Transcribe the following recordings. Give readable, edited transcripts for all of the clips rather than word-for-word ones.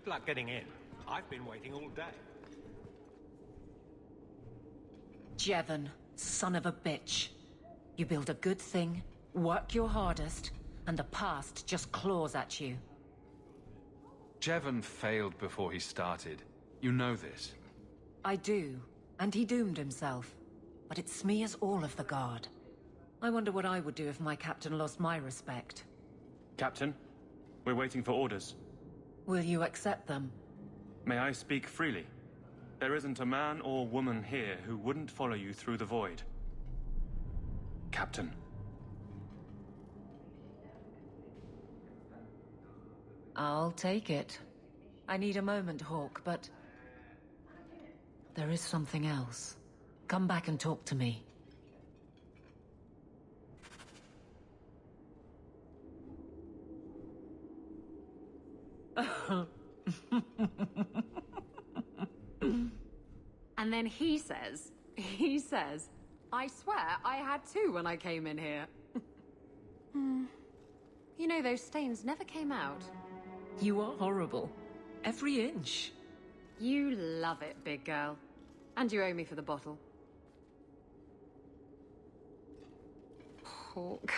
Good luck getting in. I've been waiting all day. Jevon, son of a bitch. You build a good thing, work your hardest, and the past just claws at you. Jevon failed before he started. You know this. I do, and he doomed himself. But it smears all of the Guard. I wonder what I would do if my captain lost my respect. Captain, we're waiting for orders. Will you accept them? May I speak freely? There isn't a man or woman here who wouldn't follow you through the void. Captain. I'll take it. I need a moment, Hawke, but... there is something else. Come back and talk to me. And then he says, I swear I had two when I came in here. You know, those stains never came out. You are horrible. Every inch. You love it, big girl. And you owe me for the bottle. Hawke.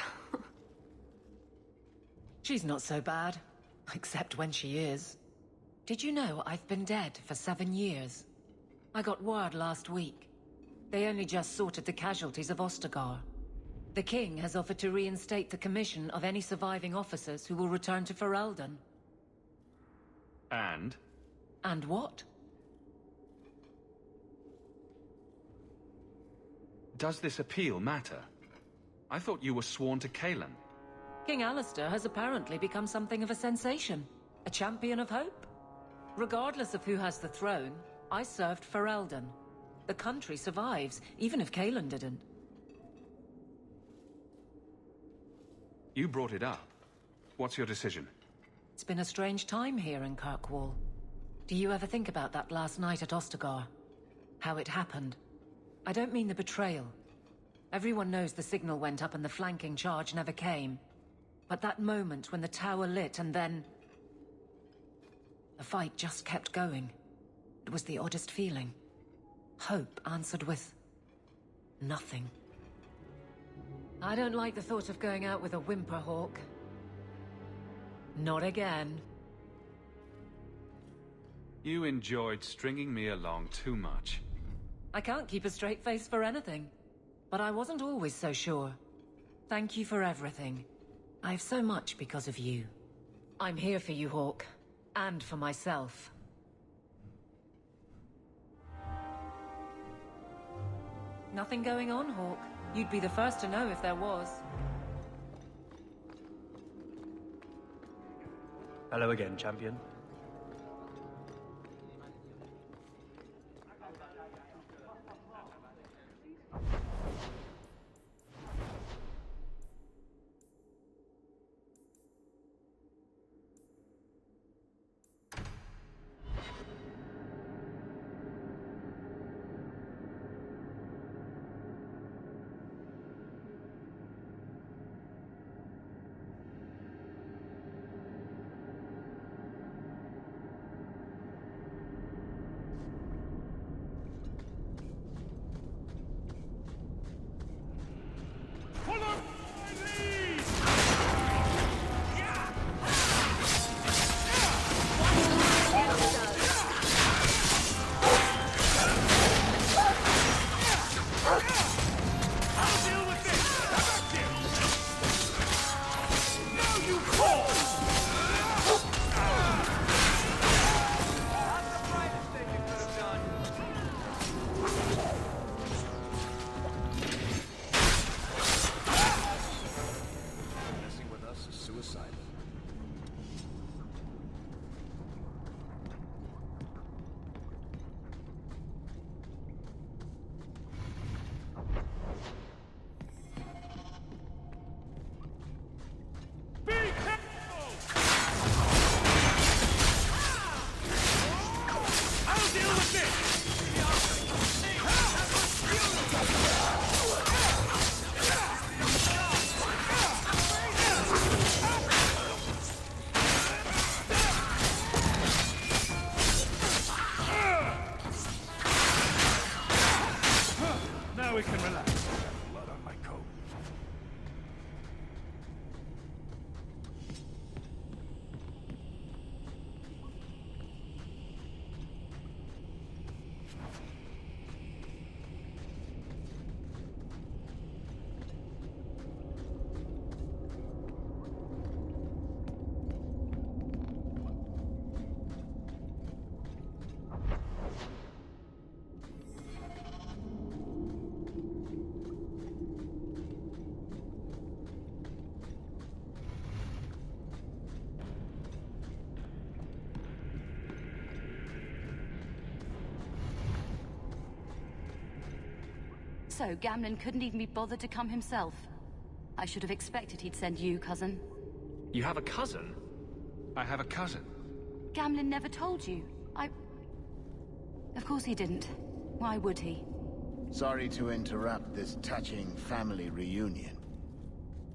She's not so bad. Except when she is. Did you know I've been dead for 7 years? I got word last week. They only just sorted the casualties of Ostagar. The King has offered to reinstate the commission of any surviving officers who will return to Ferelden. And? And what? Does this appeal matter? I thought you were sworn to Kalen. King Alistair has apparently become something of a sensation. A champion of hope. Regardless of who has the throne, I served Ferelden. The country survives, even if Kalen didn't. You brought it up. What's your decision? It's been a strange time here in Kirkwall. Do you ever think about that last night at Ostagar? How it happened? I don't mean the betrayal. Everyone knows the signal went up and the flanking charge never came. But that moment when the tower lit and then... the fight just kept going. It was the oddest feeling. Hope answered with... nothing. I don't like the thought of going out with a whimper, Hawke. Not again. You enjoyed stringing me along too much. I can't keep a straight face for anything. But I wasn't always so sure. Thank you for everything. I have so much because of you. I'm here for you, Hawke. And for myself. Nothing going on, Hawke. You'd be the first to know if there was. Hello again, champion. Now we can relax. I got blood on my coat. So, Gamlen couldn't even be bothered to come himself. I should have expected he'd send you, cousin. You have a cousin? I have a cousin. Gamlen never told you. Of course he didn't. Why would he? Sorry to interrupt this touching family reunion,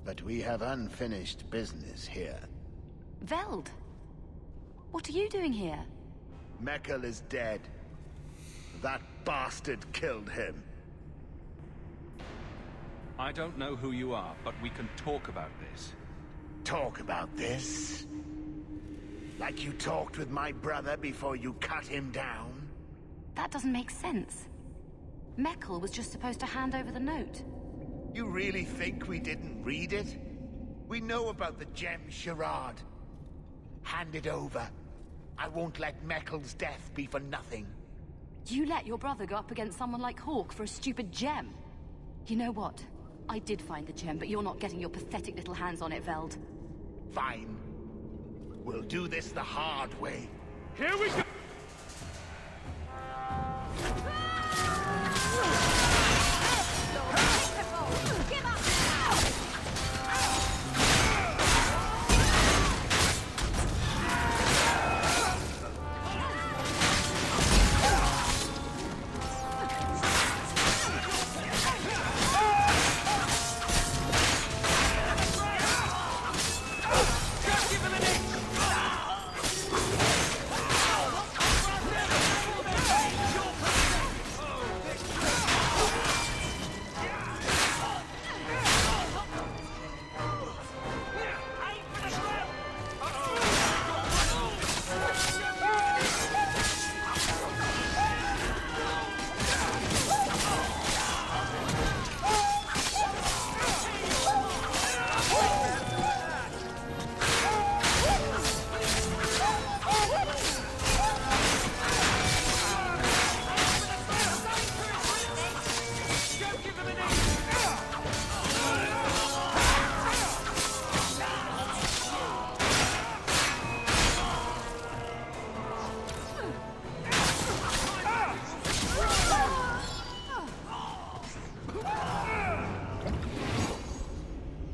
but we have unfinished business here. Veld! What are you doing here? Mekkel is dead. That bastard killed him. I don't know who you are, but we can talk about this. Talk about this? Like you talked with my brother before you cut him down? That doesn't make sense. Mekkel was just supposed to hand over the note. You really think we didn't read it? We know about the gem charade. Hand it over. I won't let Mekkel's death be for nothing. You let your brother go up against someone like Hawke for a stupid gem. You know what? I did find the gem, but you're not getting your pathetic little hands on it, Veld. Fine. We'll do this the hard way. Here we go!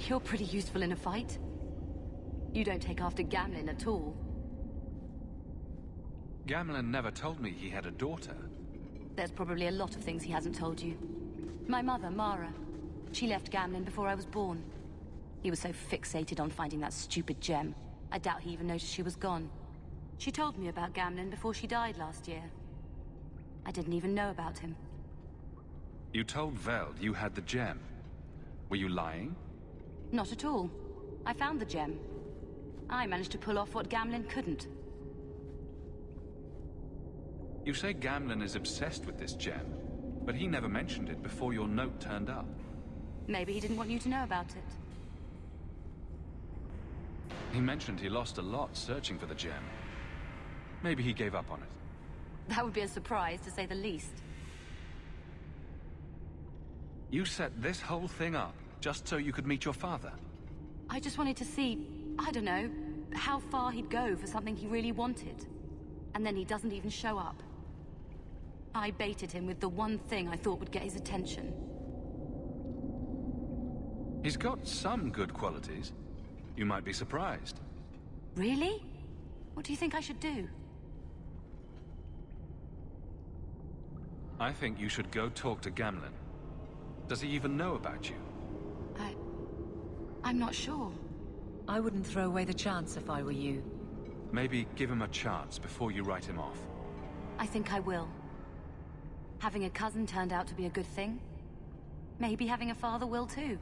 You're pretty useful in a fight. You don't take after Gamlen at all. Gamlen never told me he had a daughter. There's probably a lot of things he hasn't told you. My mother, Mara, she left Gamlen before I was born. He was so fixated on finding that stupid gem, I doubt he even noticed she was gone. She told me about Gamlen before she died last year. I didn't even know about him. You told Veld you had the gem. Were you lying? Not at all. I found the gem. I managed to pull off what Gamlen couldn't. You say Gamlen is obsessed with this gem, but he never mentioned it before your note turned up. Maybe he didn't want you to know about it. He mentioned he lost a lot searching for the gem. Maybe he gave up on it. That would be a surprise, to say the least. You set this whole thing up just so you could meet your father? I just wanted to see, I don't know, how far he'd go for something he really wanted. And then he doesn't even show up. I baited him with the one thing I thought would get his attention. He's got some good qualities. You might be surprised. Really? What do you think I should do? I think you should go talk to Gamlen. Does he even know about you? I'm not sure. I wouldn't throw away the chance if I were you. Maybe give him a chance before you write him off. I think I will. Having a cousin turned out to be a good thing. Maybe having a father will too.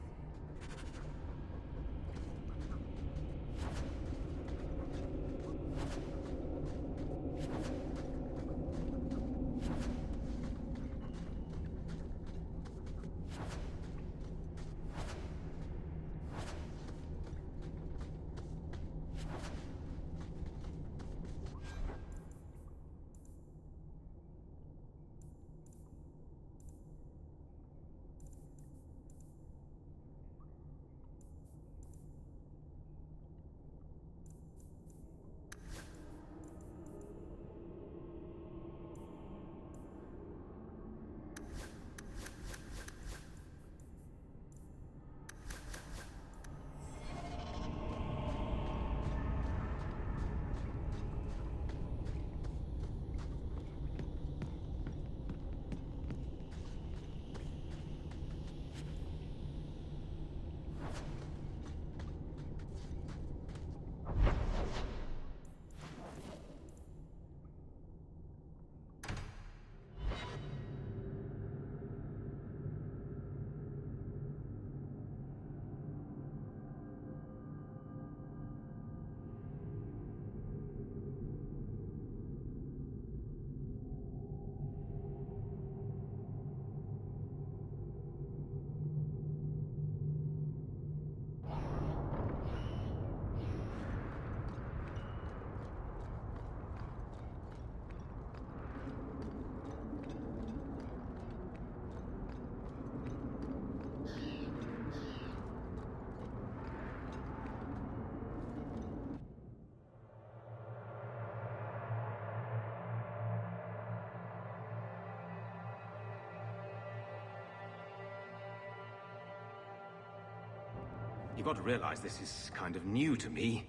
You've got to realize this is kind of new to me.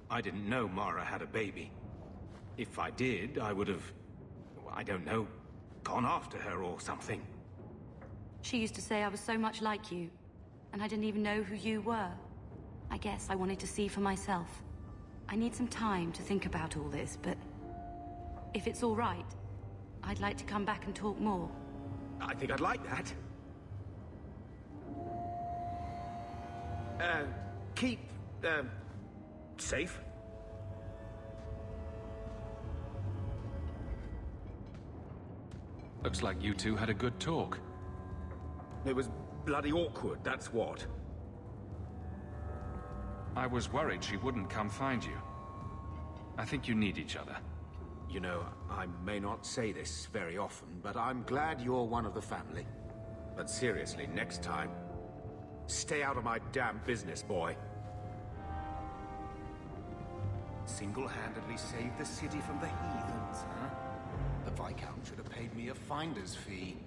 I didn't know Mara had a baby. If I did, I would have, I don't know, gone after her or something. She used to say I was so much like you, and I didn't even know who you were. I guess I wanted to see for myself. I need some time to think about all this, but if it's all right, I'd like to come back and talk more. I think I'd like that. Keep, safe. Looks like you two had a good talk. It was bloody awkward, that's what. I was worried she wouldn't come find you. I think you need each other. You know, I may not say this very often, but I'm glad you're one of the family. But seriously, next time, stay out of my damn business, boy. Single-handedly saved the city from the heathens, huh? The Viscount should have paid me a finder's fee.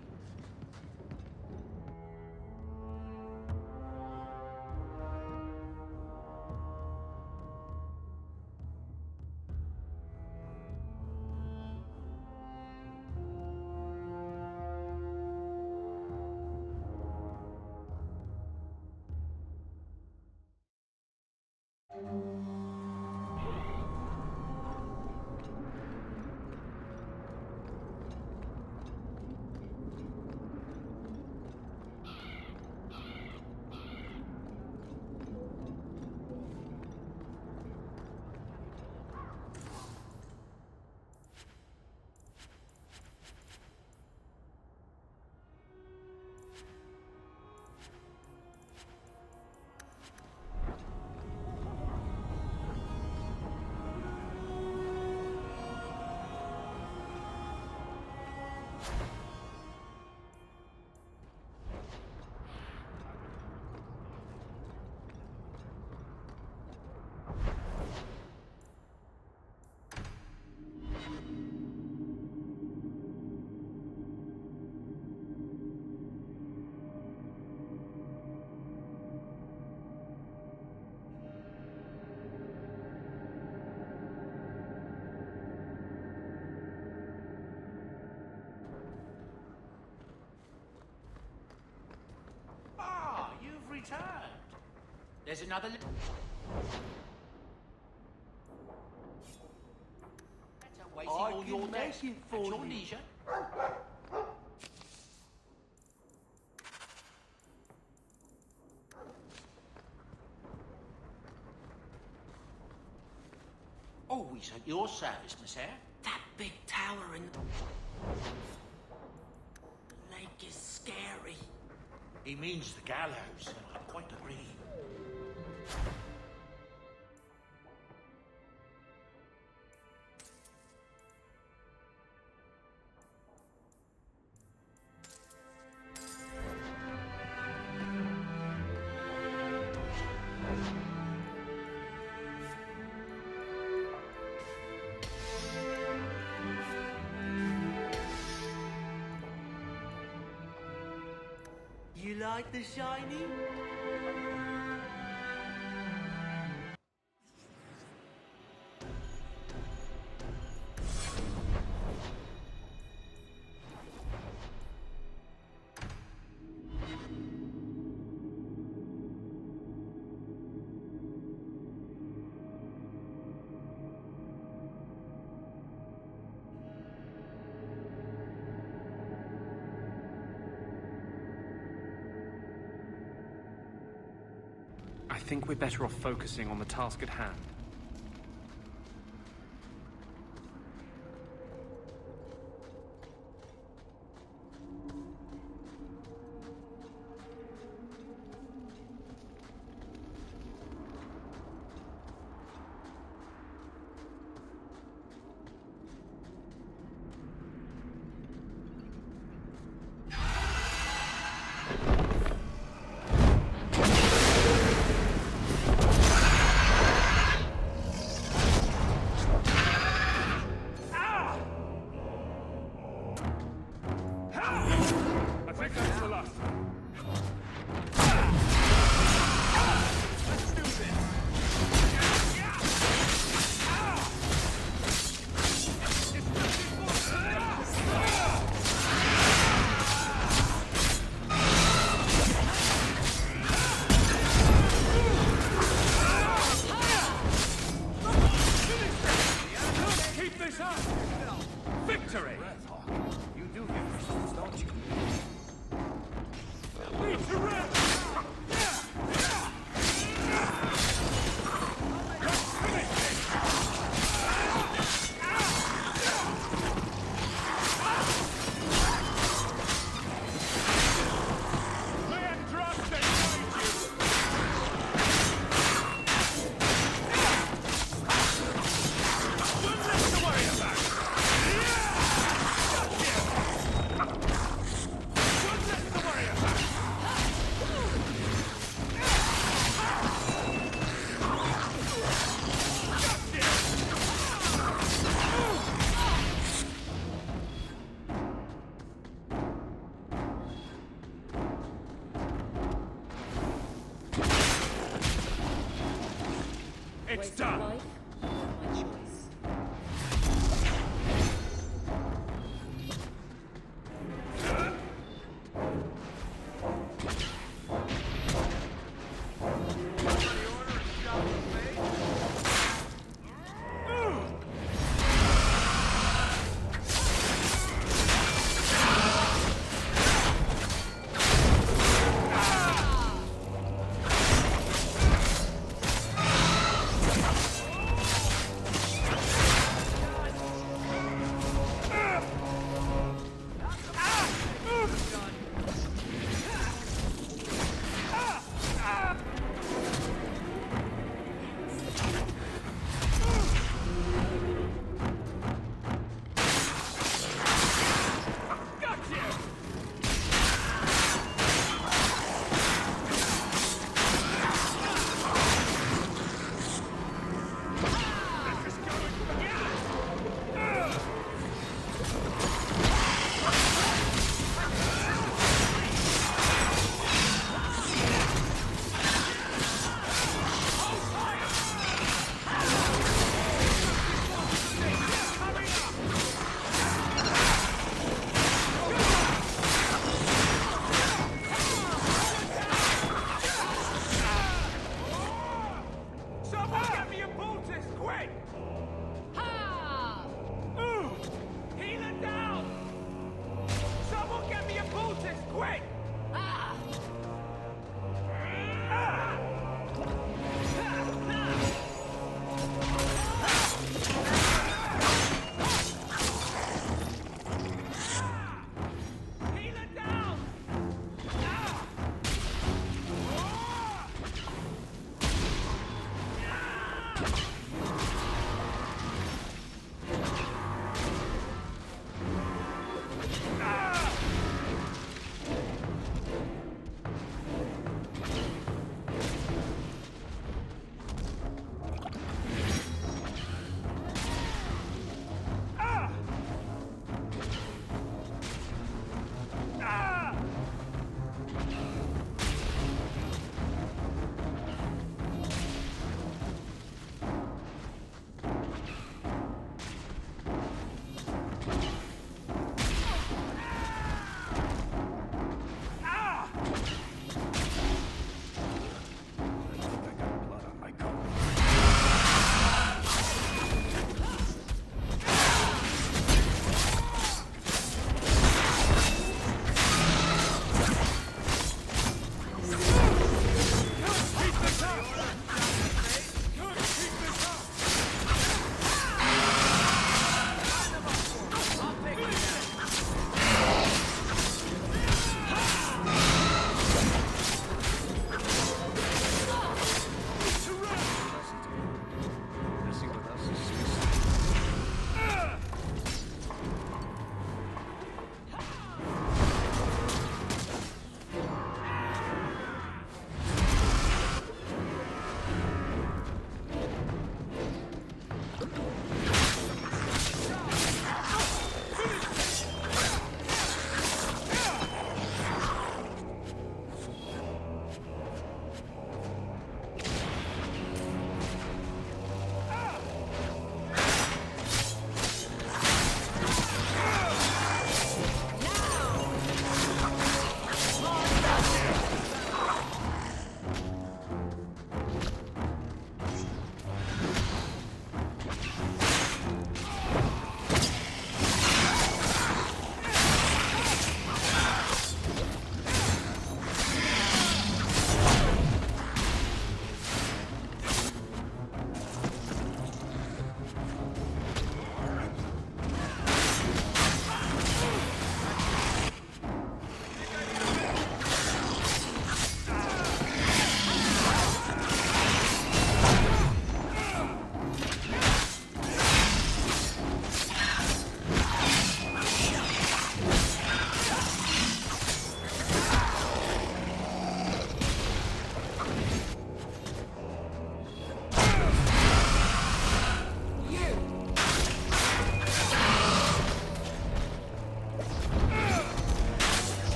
Returned. There's another. Wasting all your day at your leisure. Always at your service, Miss Eyre. That big tower in the lake is scary. He means the gallows, and I quite agree. You like the shiny? I think we're better off focusing on the task at hand. It's done! Life, my choice.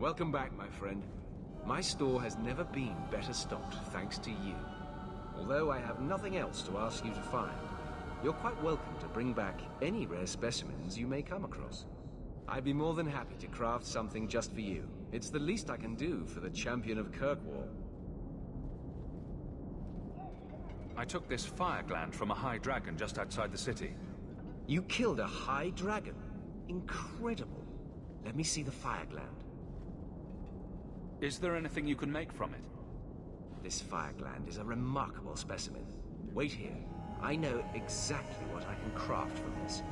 Welcome back, my friend. My store has never been better stocked, thanks to you. Although I have nothing else to ask you to find, you're quite welcome to bring back any rare specimens you may come across. I'd be more than happy to craft something just for you. It's the least I can do for the champion of Kirkwall. I took this fire gland from a high dragon just outside the city. You killed a high dragon? Incredible. Let me see the fire gland. Is there anything you can make from it? This fire gland is a remarkable specimen. Wait here. I know exactly what I can craft from this.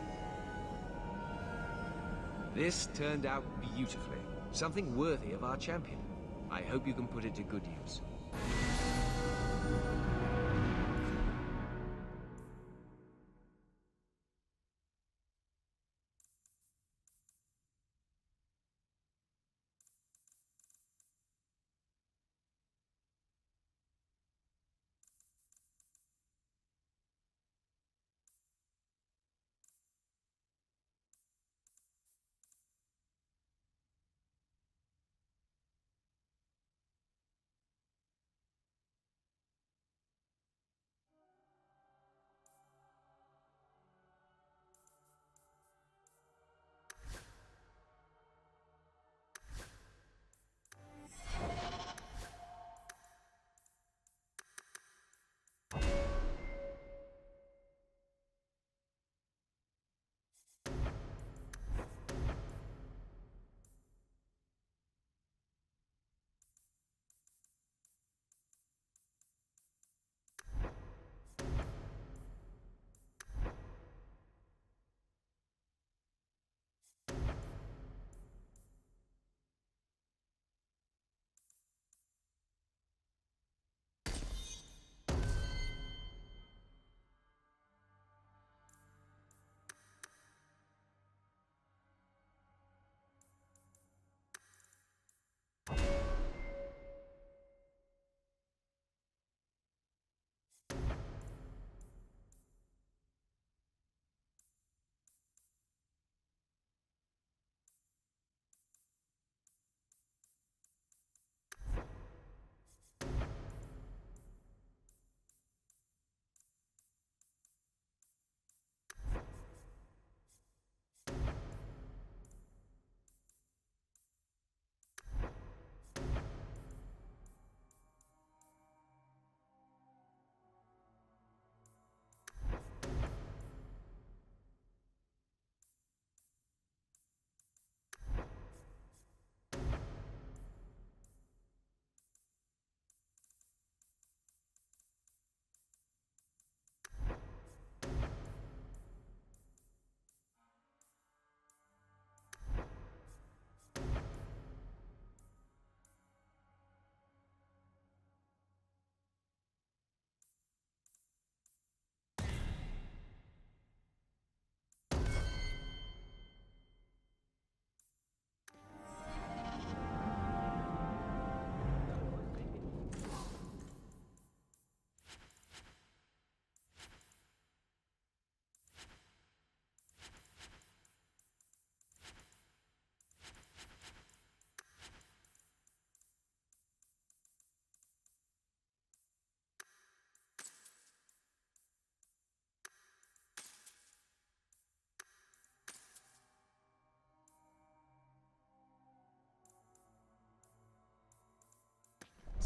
This turned out beautifully. Something worthy of our champion. I hope you can put it to good use.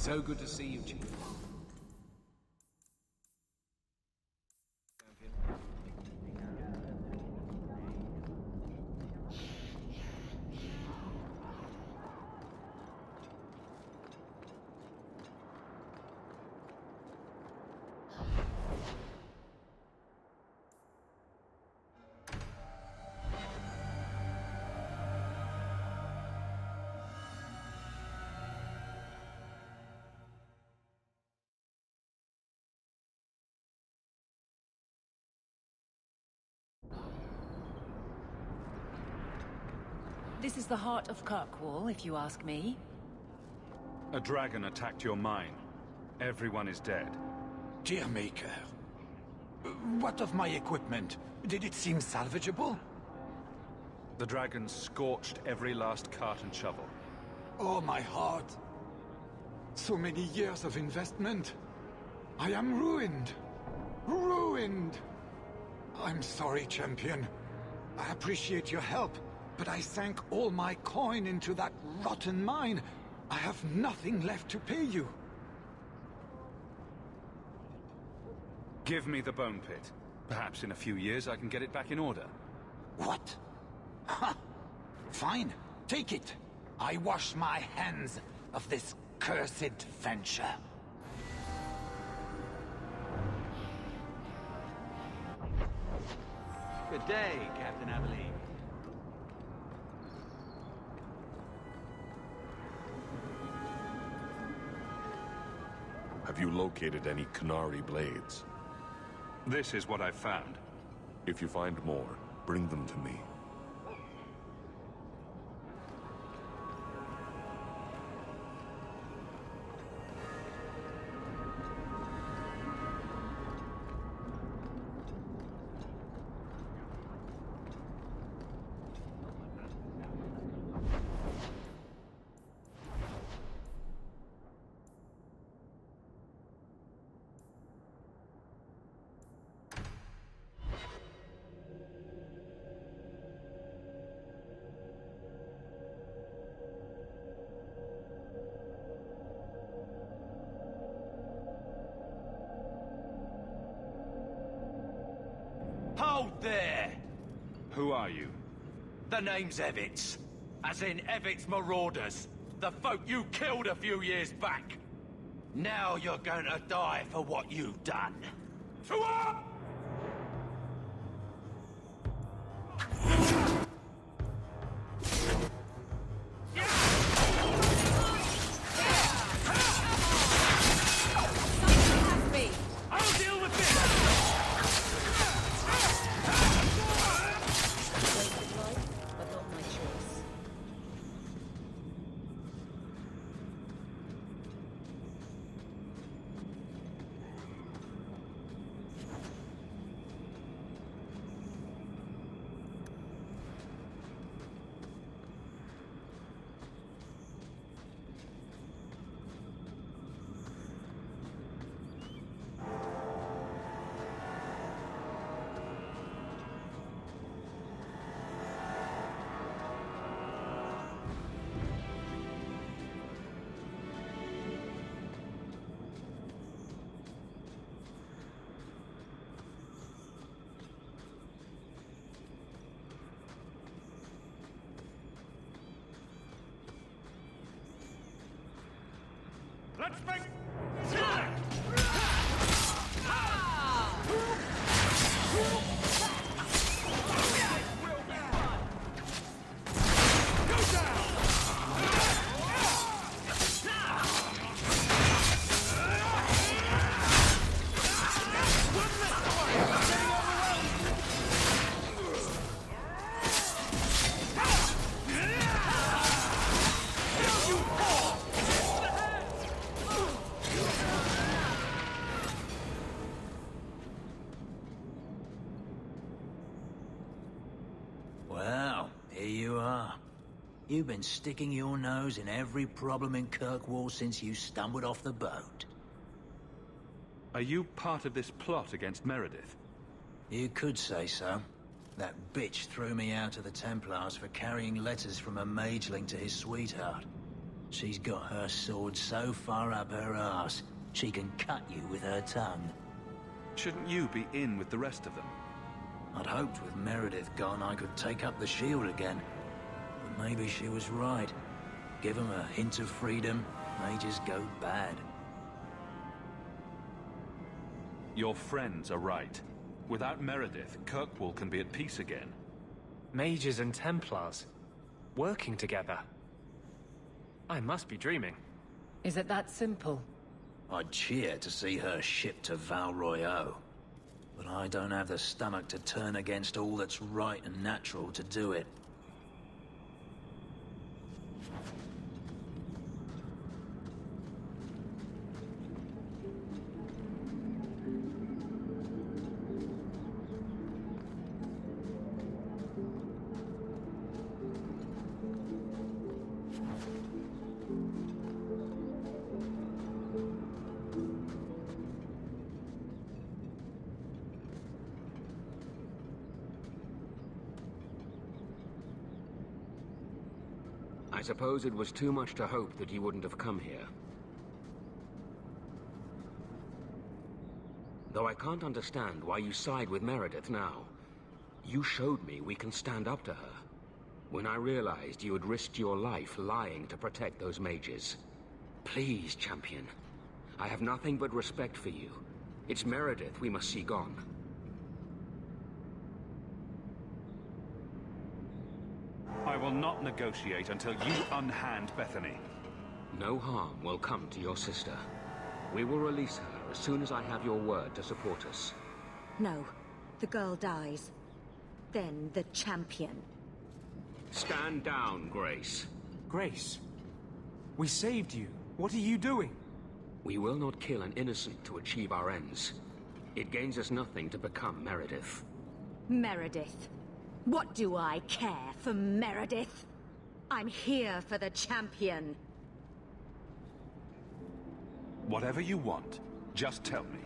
So good to see you, Chief. This is the heart of Kirkwall, if you ask me. A dragon attacked your mine. Everyone is dead. Dear Maker, what of my equipment? Did it seem salvageable? The dragon scorched every last cart and shovel. Oh, my heart. So many years of investment. I am ruined. Ruined! I'm sorry, champion. I appreciate your help, but I sank all my coin into that rotten mine. I have nothing left to pay you. Give me the bone pit. Perhaps in a few years I can get it back in order. What? Ha! Fine, take it. I wash my hands of this cursed venture. Good day, Captain Abilene. Have you located any Canary blades? This is what I've found. If you find more, bring them to me. Hold there! Who are you? The name's Evitz. As in Evitz Marauders. The folk you killed a few years back. Now you're going to die for what you've done. I'll deal with this! But not my choice. Let's make... Well, here you are. You've been sticking your nose in every problem in Kirkwall since you stumbled off the boat. Are you part of this plot against Meredith? You could say so. That bitch threw me out of the Templars for carrying letters from a mageling to his sweetheart. She's got her sword so far up her arse, she can cut you with her tongue. Shouldn't you be in with the rest of them? I'd hoped with Meredith gone I could take up the shield again. But maybe she was right. Give them a hint of freedom, mages go bad. Your friends are right. Without Meredith, Kirkwall can be at peace again. Mages and Templars. Working together. I must be dreaming. Is it that simple? I'd cheer to see her shipped to Val Royeaux. But I don't have the stomach to turn against all that's right and natural to do it. I suppose it was too much to hope that you wouldn't have come here. Though I can't understand why you side with Meredith now. You showed me we can stand up to her. When I realized you had risked your life lying to protect those mages. Please, champion. I have nothing but respect for you. It's Meredith we must see gone. I will not negotiate until you unhand Bethany. No harm will come to your sister. We will release her as soon as I have your word to support us. No. The girl dies. Then the champion. Stand down, Grace. Grace? We saved you. What are you doing? We will not kill an innocent to achieve our ends. It gains us nothing to become Meredith. Meredith. What do I care for Meredith? I'm here for the champion. Whatever you want, just tell me.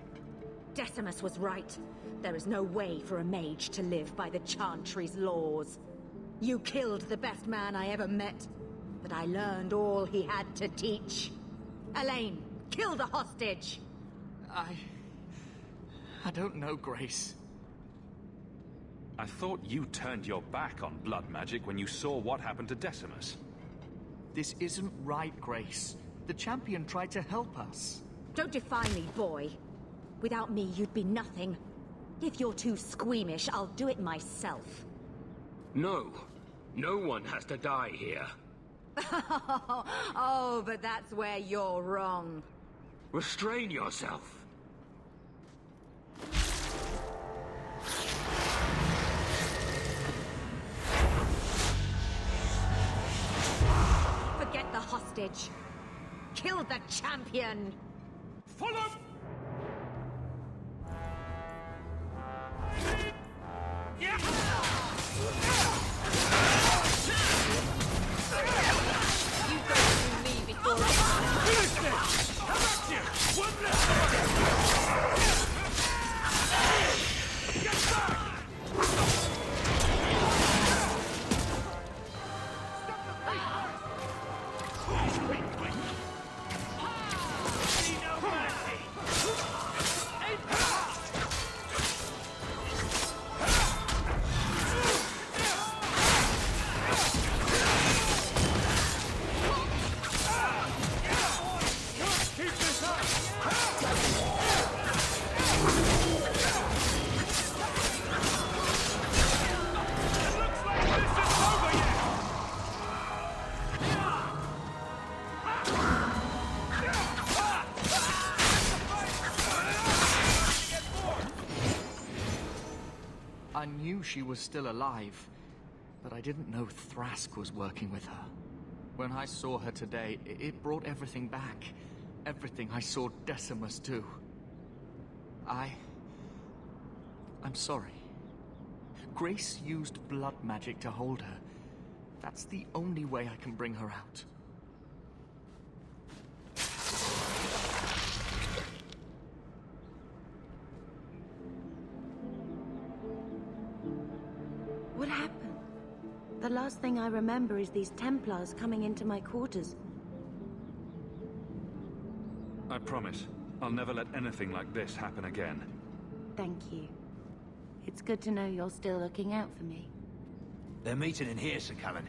Decimus was right. There is no way for a mage to live by the Chantry's laws. You killed the best man I ever met, but I learned all he had to teach. Elaine, kill the hostage! I don't know, Grace. I thought you turned your back on blood magic when you saw what happened to Decimus. This isn't right, Grace. The champion tried to help us. Don't define me, boy. Without me, you'd be nothing. If you're too squeamish, I'll do it myself. No. No one has to die here. Oh, but that's where you're wrong. Restrain yourself. Forget the hostage. Kill the champion. Follow! You go through me before I knew she was still alive, but I didn't know Thrask was working with her. When I saw her today, it brought everything back. Everything I saw Decimus do. I'm sorry. Grace used blood magic to hold her. That's the only way I can bring her out. What happened? The last thing I remember is these Templars coming into my quarters. I promise, I'll never let anything like this happen again. Thank you. It's good to know you're still looking out for me. They're meeting in here, Sir Cullen.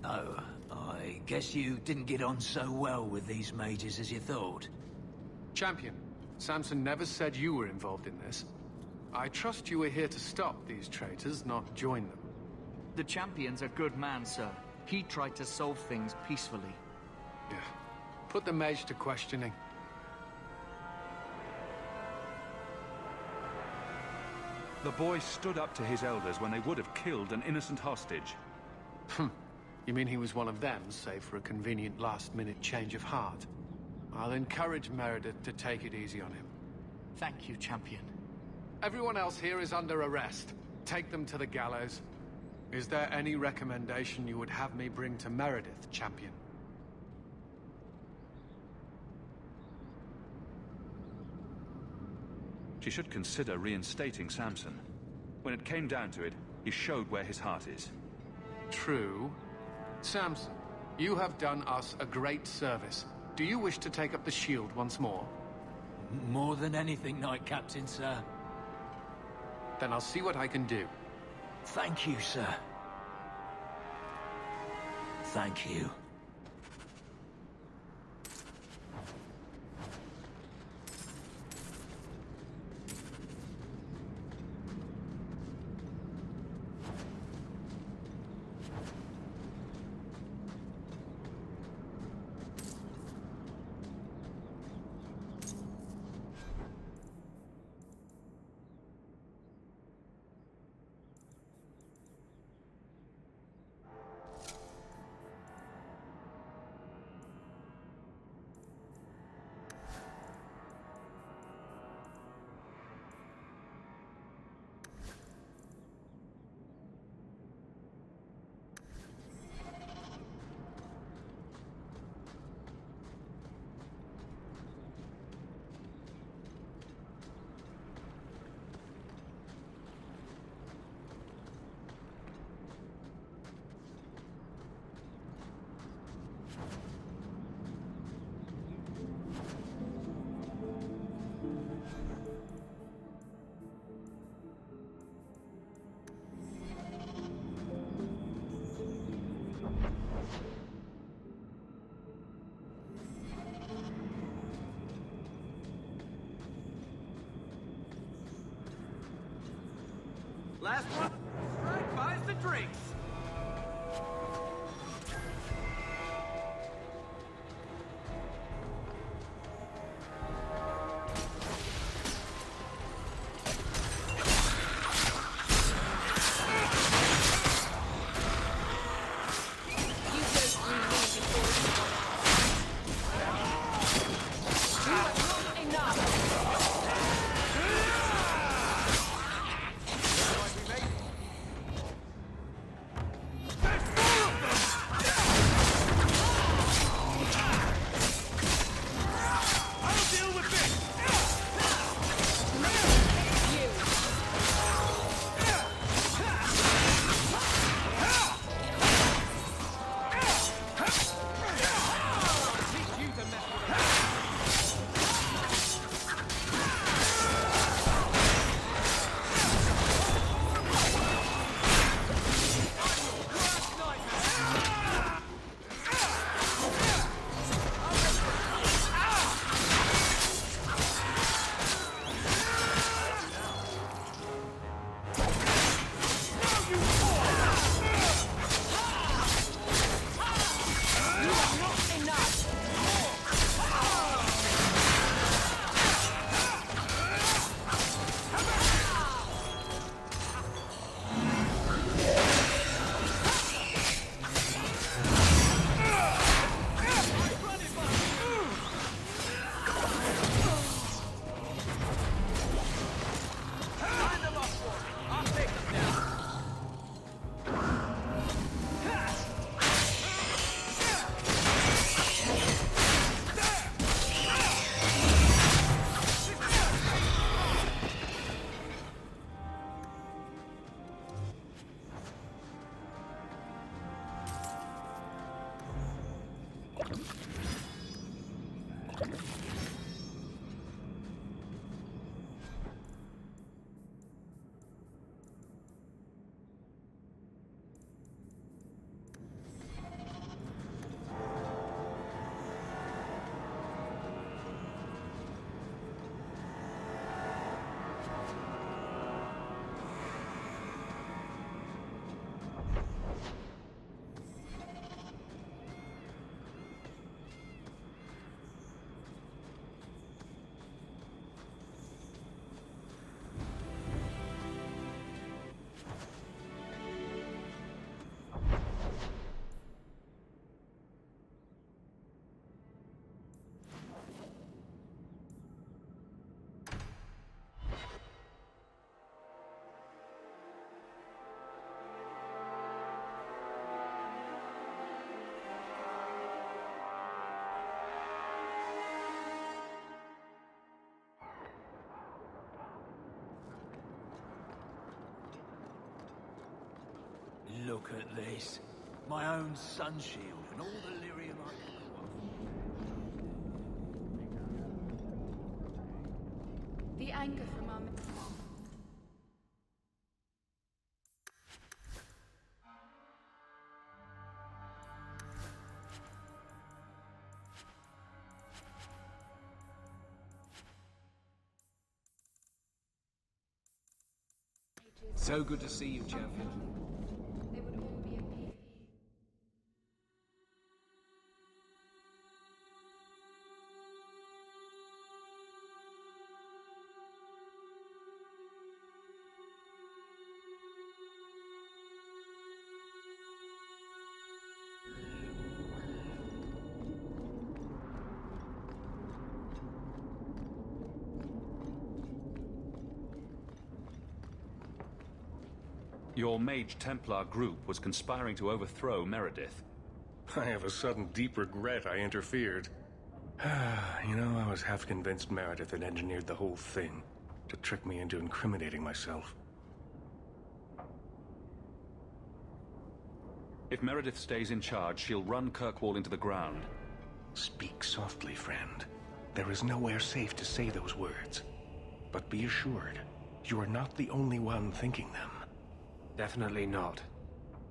Oh, I guess you didn't get on so well with these mages as you thought. Champion, Samson never said you were involved in this. I trust you were here to stop these traitors, not join them. The champion's a good man, sir. He tried to solve things peacefully. Yeah. Put the mage to questioning. The boy stood up to his elders when they would have killed an innocent hostage. You mean he was one of them, save for a convenient last-minute change of heart? I'll encourage Meredith to take it easy on him. Thank you, champion. Everyone else here is under arrest. Take them to the gallows. Is there any recommendation you would have me bring to Meredith, champion? She should consider reinstating Samson. When it came down to it, he showed where his heart is. True. Samson, You have done us a great service. Do you wish to take up the shield once more? More than anything, Knight Captain, sir. Then I'll see what I can do. Thank you, sir. Thank you. Last one. Right, buys the drinks. Look at this. My own sun shield and all the lyrium I can acquire. The anger from our... So good to see you, champion. Your Mage Templar group was conspiring to overthrow Meredith. I have a sudden deep regret I interfered. You know, I was half convinced Meredith had engineered the whole thing to trick me into incriminating myself. If Meredith stays in charge, she'll run Kirkwall into the ground. Speak softly, friend. There is nowhere safe to say those words. But be assured, you are not the only one thinking them. Definitely not.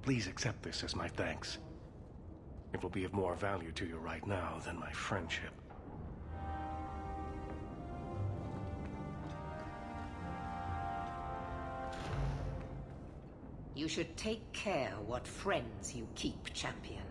Please accept this as my thanks. It will be of more value to you right now than my friendship. You should take care what friends you keep, champion.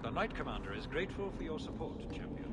The Knight Commander is grateful for your support, champion.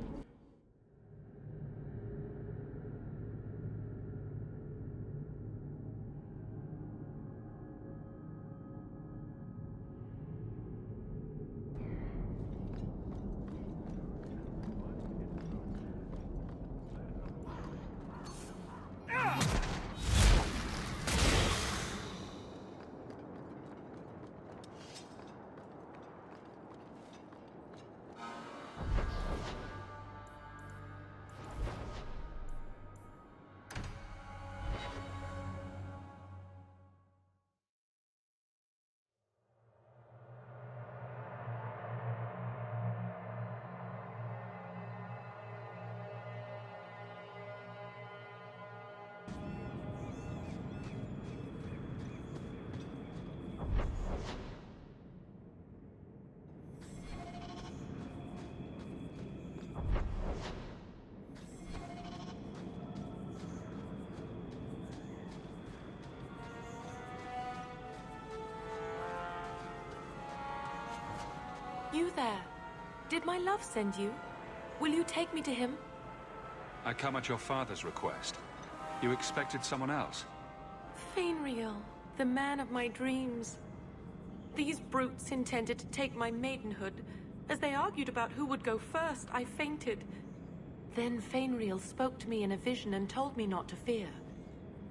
You there. Did my love send you? Will you take me to him? I come at your father's request. You expected someone else? Fainriel, the man of my dreams. These brutes intended to take my maidenhood. As they argued about who would go first, I fainted. Then Fainriel spoke to me in a vision and told me not to fear.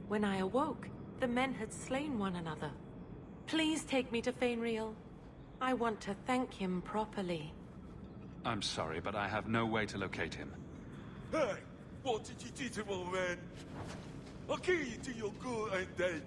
When I awoke, the men had slain one another. Please take me to Fainriel. I want to thank him properly. I'm sorry, but I have no way to locate him. Hey, what did you do to my man? I'll kill you till you're good and dead.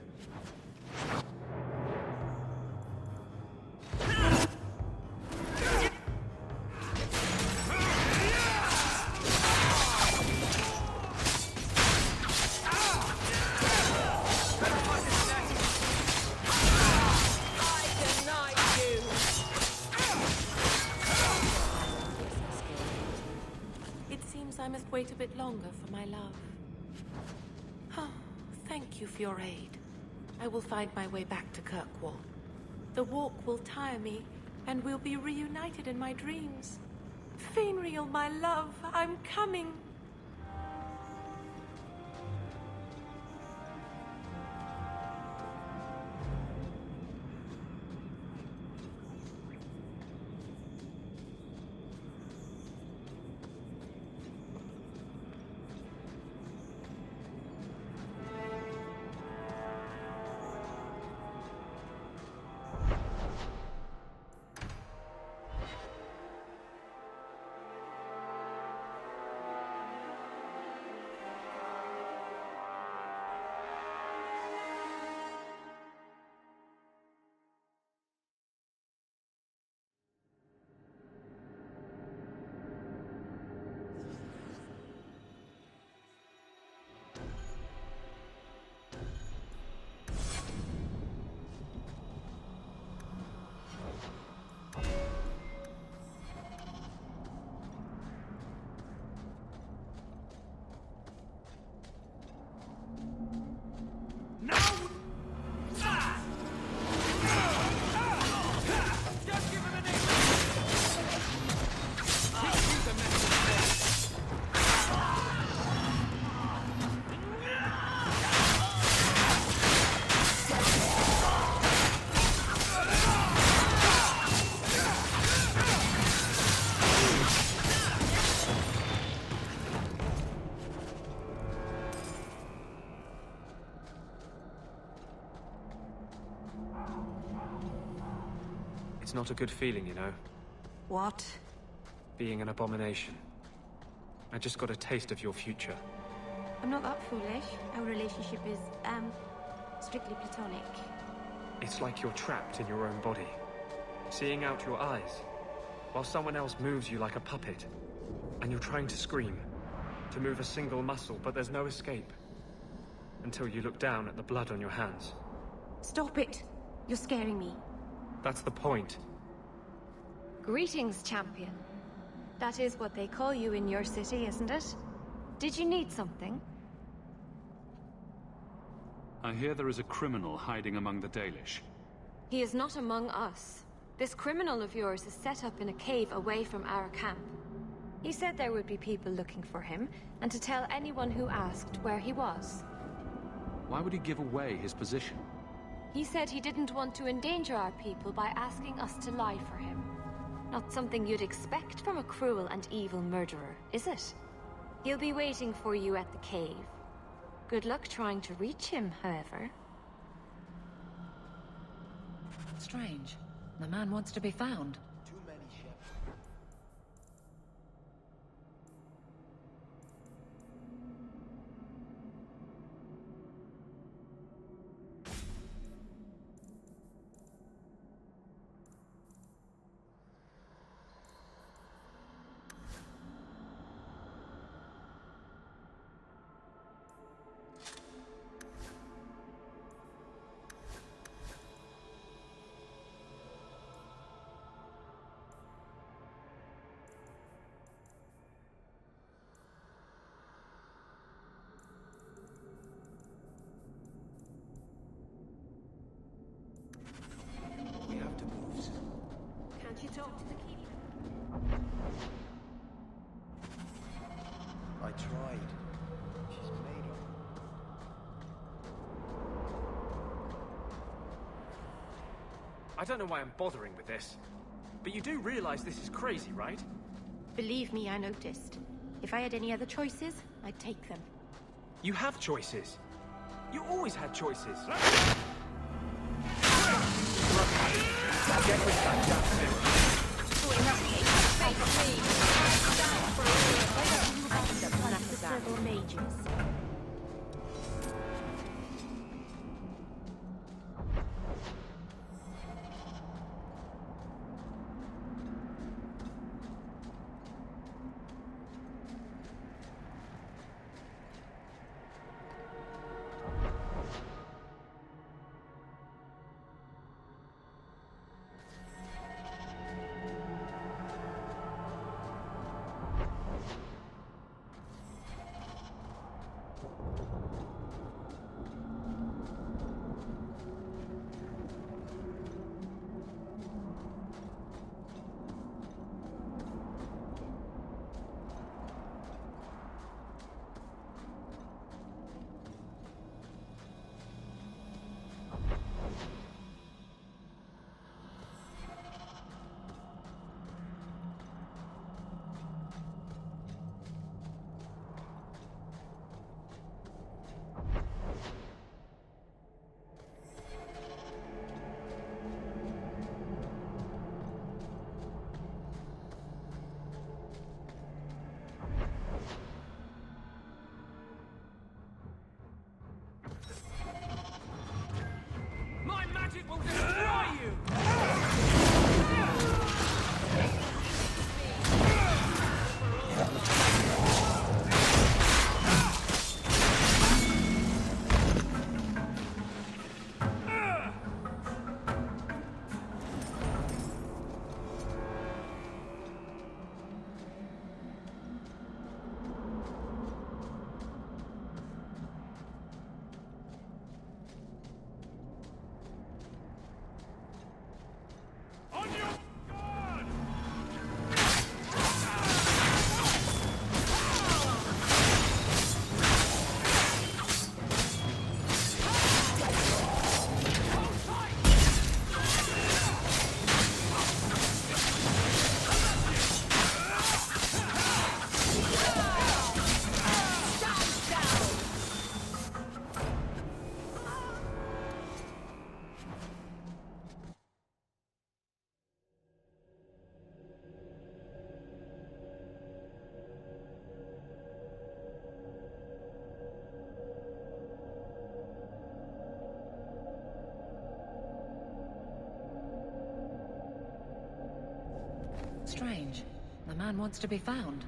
I must wait a bit longer for my love. Oh, thank you for your aid. I will find my way back to Kirkwall. The walk will tire me, and we'll be reunited in my dreams. Fainriel, my love, I'm coming! It's not a good feeling, you know, What? being an abomination. I just got a taste of your future. I'm not that foolish. Our relationship is, strictly platonic. It's like you're trapped in your own body, seeing out your eyes, while someone else moves you like a puppet. And you're trying to scream, to move a single muscle, but there's no escape. Until you look down at the blood on your hands. Stop it! You're scaring me. That's the point. Greetings, champion. That is what they call you in your city, isn't it? Did you need something? I hear there is a criminal hiding among the Dalish. He is not among us. This criminal of yours is set up in a cave away from our camp. He said there would be people looking for him, and to tell anyone who asked where he was. Why would he give away his position? He said he didn't want to endanger our people by asking us to lie for him. Not something you'd expect from a cruel and evil murderer, is it? He'll be waiting for you at the cave. Good luck trying to reach him, however. Strange. The man wants to be found. Can't you talk to the keeper? I tried. She's made it. I don't know why I'm bothering with this, but you do realize this is crazy, right? Believe me, I noticed. If I had any other choices, I'd take them. You have choices. You always had choices. Get rid of that damn Several mages. Strange. The man wants to be found.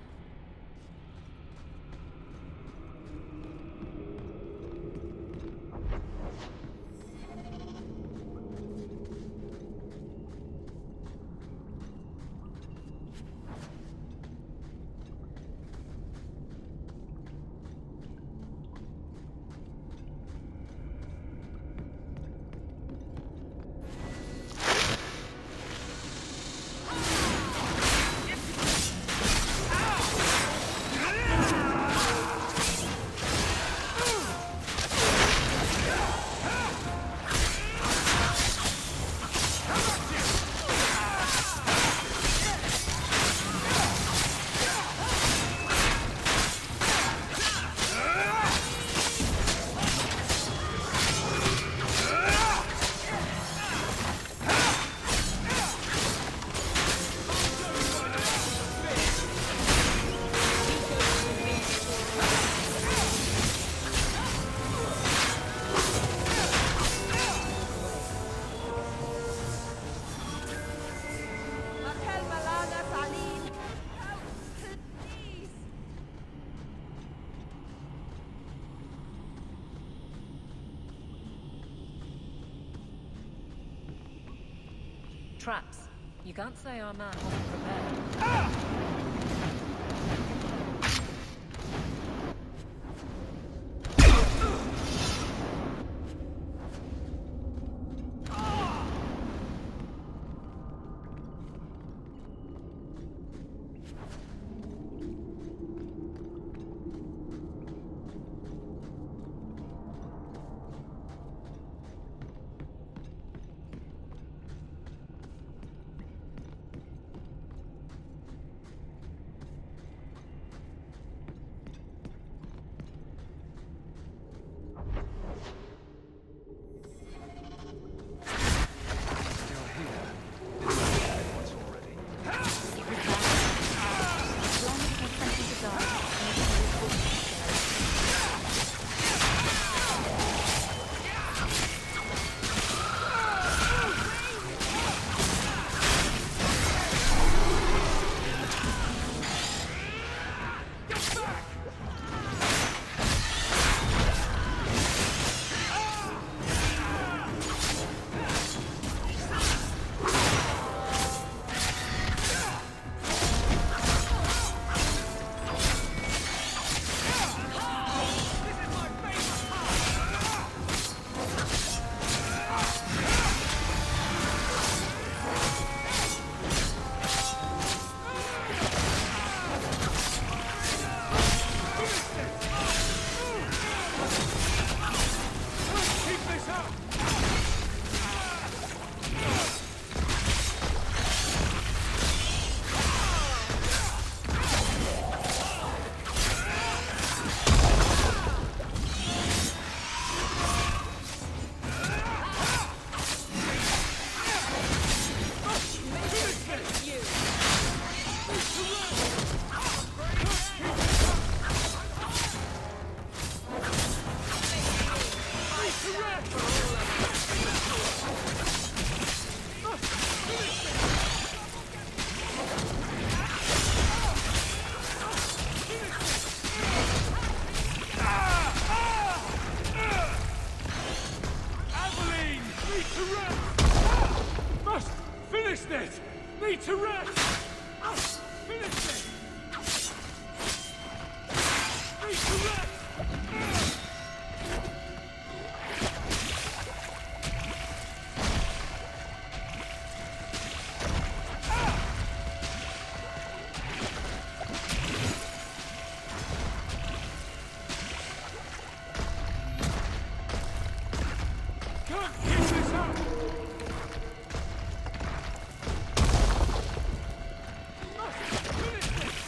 Traps. You can't say our man wasn't prepared. Need to rest! Finish it! Need to rest! Can't keep this up! Finish this!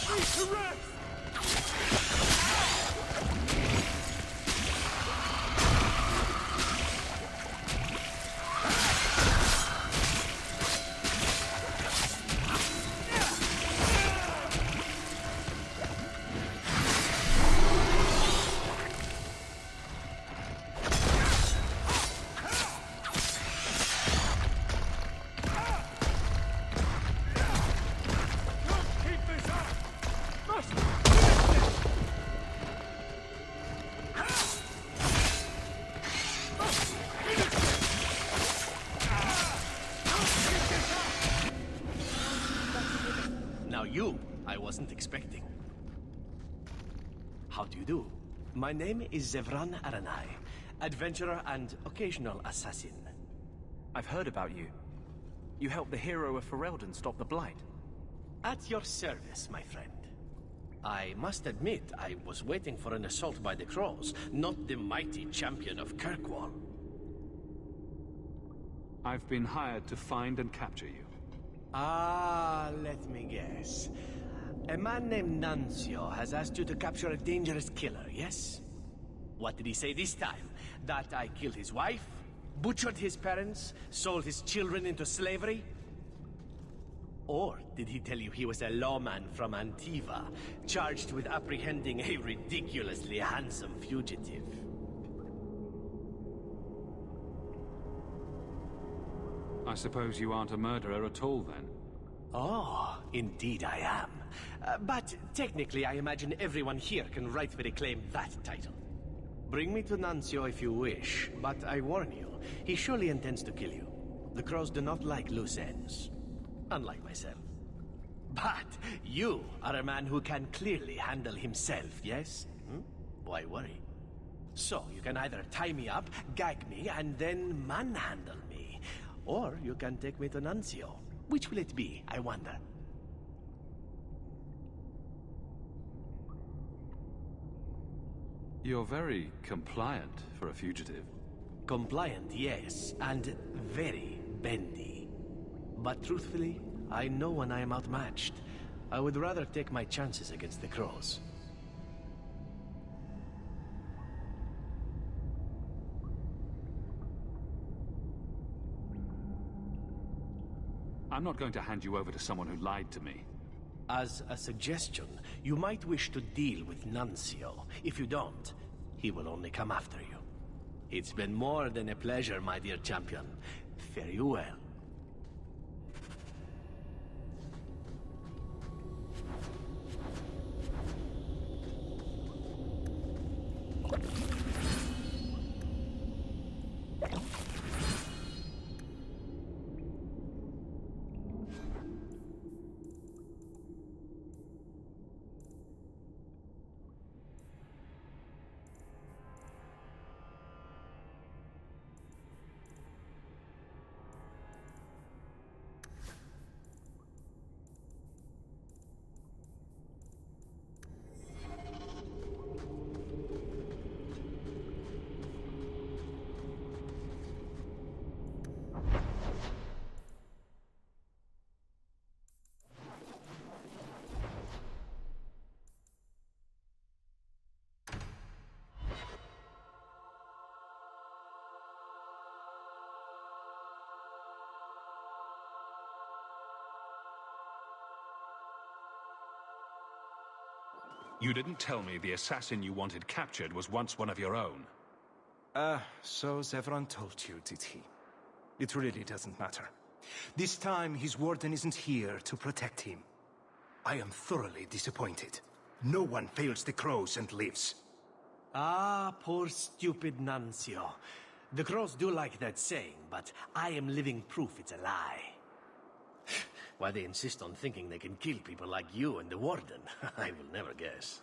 Need to rest! you I wasn't expecting. How do you do? My name is Zevran Aranai, adventurer and occasional assassin. I've heard about you. You helped the hero of Ferelden stop the Blight. At your service, my friend. I must admit, I was waiting for an assault by the Crows, not the mighty champion of Kirkwall. I've been hired to find and capture you. Ah, let me guess. A man named Nuncio has asked you to capture a dangerous killer, yes? What did he say this time? That I killed his wife? Butchered his parents? Sold his children into slavery? Or did he tell you he was a lawman from Antiva, charged with apprehending a ridiculously handsome fugitive? I suppose you aren't a murderer at all, then? Oh, indeed I am. But technically, I imagine everyone here can rightfully claim that title. Bring me to Nuncio if you wish, but I warn you, he surely intends to kill you. The Crows do not like loose ends. Unlike myself. But you are a man who can clearly handle himself, yes? Why worry? So, you can either tie me up, gag me, and then manhandle me. Or you can take me to Nuncio. Which will it be, I wonder? You're very compliant for a fugitive. Compliant, yes, and very bendy. But truthfully, I know when I am outmatched. I would rather take my chances against the Crows. I'm not going to hand you over to someone who lied to me. As a suggestion, you might wish to deal with Nuncio. If you don't, he will only come after you. It's been more than a pleasure, my dear champion. Fare you well. You didn't tell me the assassin you wanted captured was once one of your own. So Zevran told you, did he? It really doesn't matter. This time, his warden isn't here to protect him. I am thoroughly disappointed. No one fails the Crows and lives. Ah, poor stupid Nuncio. The Crows do like that saying, but I am living proof it's a lie. Why they insist on thinking they can kill people like you and the Warden, I will never guess.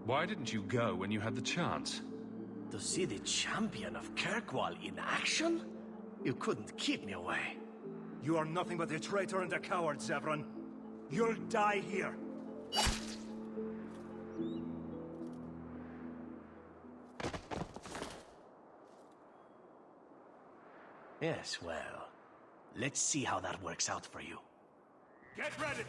Why didn't you go when you had the chance? To see the champion of Kirkwall in action? You couldn't keep me away. You are nothing but a traitor and a coward, Zevran. You'll die here. Yes, well, let's see how that works out for you. Get ready!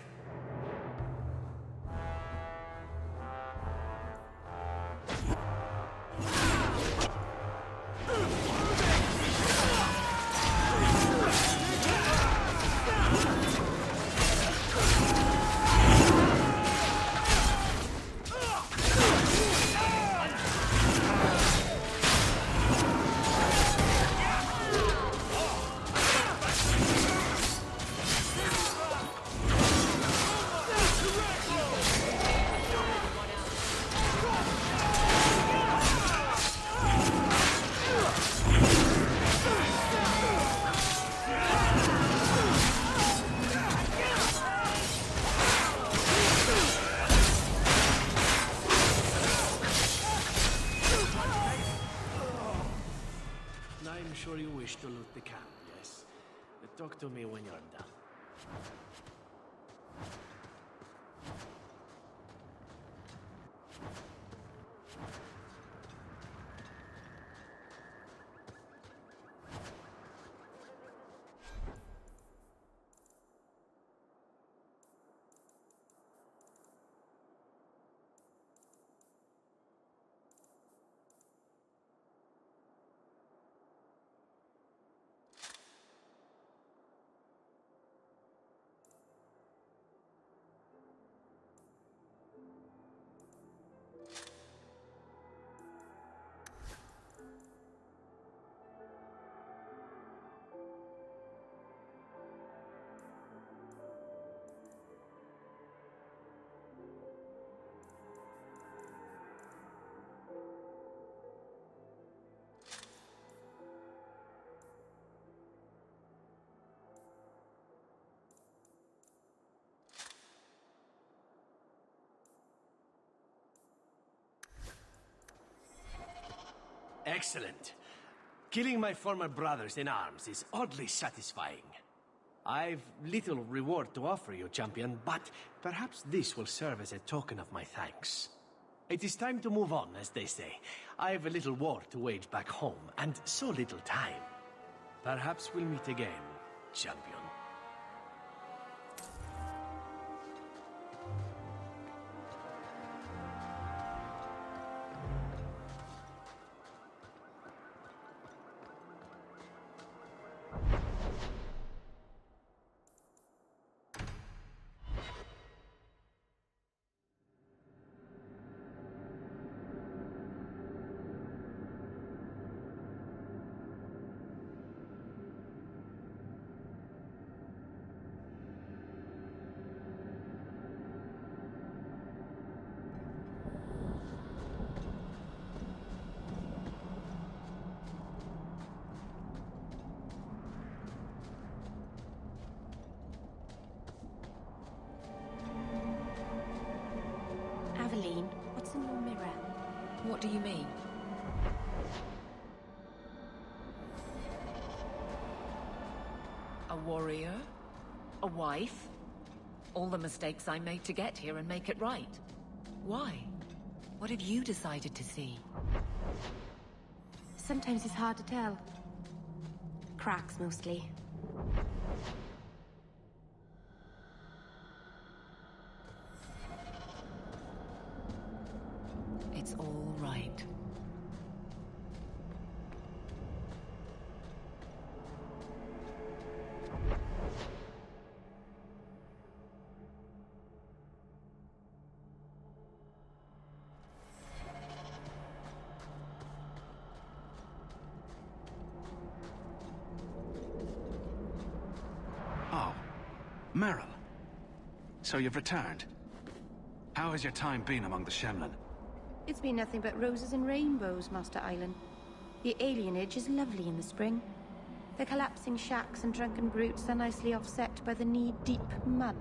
sure you wish to loot the camp, yes? Talk to me when you're done. Excellent. Killing my former brothers in arms is oddly satisfying. I've little reward to offer you, champion, but perhaps this will serve as a token of my thanks. It is time to move on, as they say. I have a little war to wage back home, and so little time. Perhaps we'll meet again, champion. What's in your mirror? What do you mean? A warrior? A wife? All the mistakes I made to get here and make it right. Why? What have you decided to see? Sometimes it's hard to tell. Cracks, mostly. It's all right. Oh, Meryl. So you've returned. How has your time been among the Shemlin? It's been nothing but roses and rainbows, Master Island. The alienage is lovely in the spring. The collapsing shacks and drunken brutes are nicely offset by the knee-deep mud.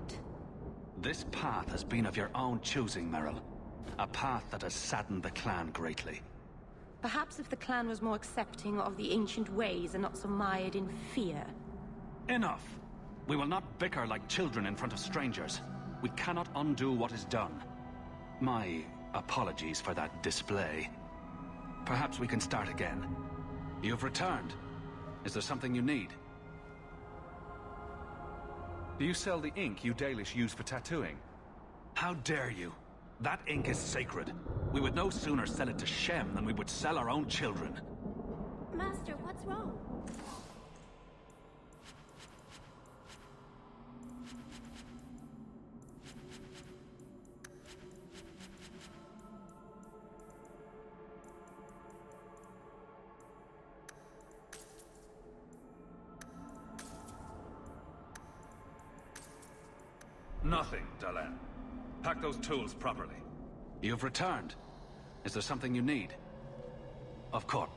This path has been of your own choosing, Meryl. A path that has saddened the clan greatly. Perhaps if the clan was more accepting of the ancient ways and not so mired in fear. Enough! We will not bicker like children in front of strangers. We cannot undo what is done. My apologies for that display. Perhaps we can start again. You've returned. Is there something you need? Do you sell the ink you Dalish use for tattooing? How dare you? That ink is sacred. We would no sooner sell it to Shem than we would sell our own children. Master, what's wrong? Nothing, Dalan. Pack those tools properly. You've returned. Is there something you need? Of course.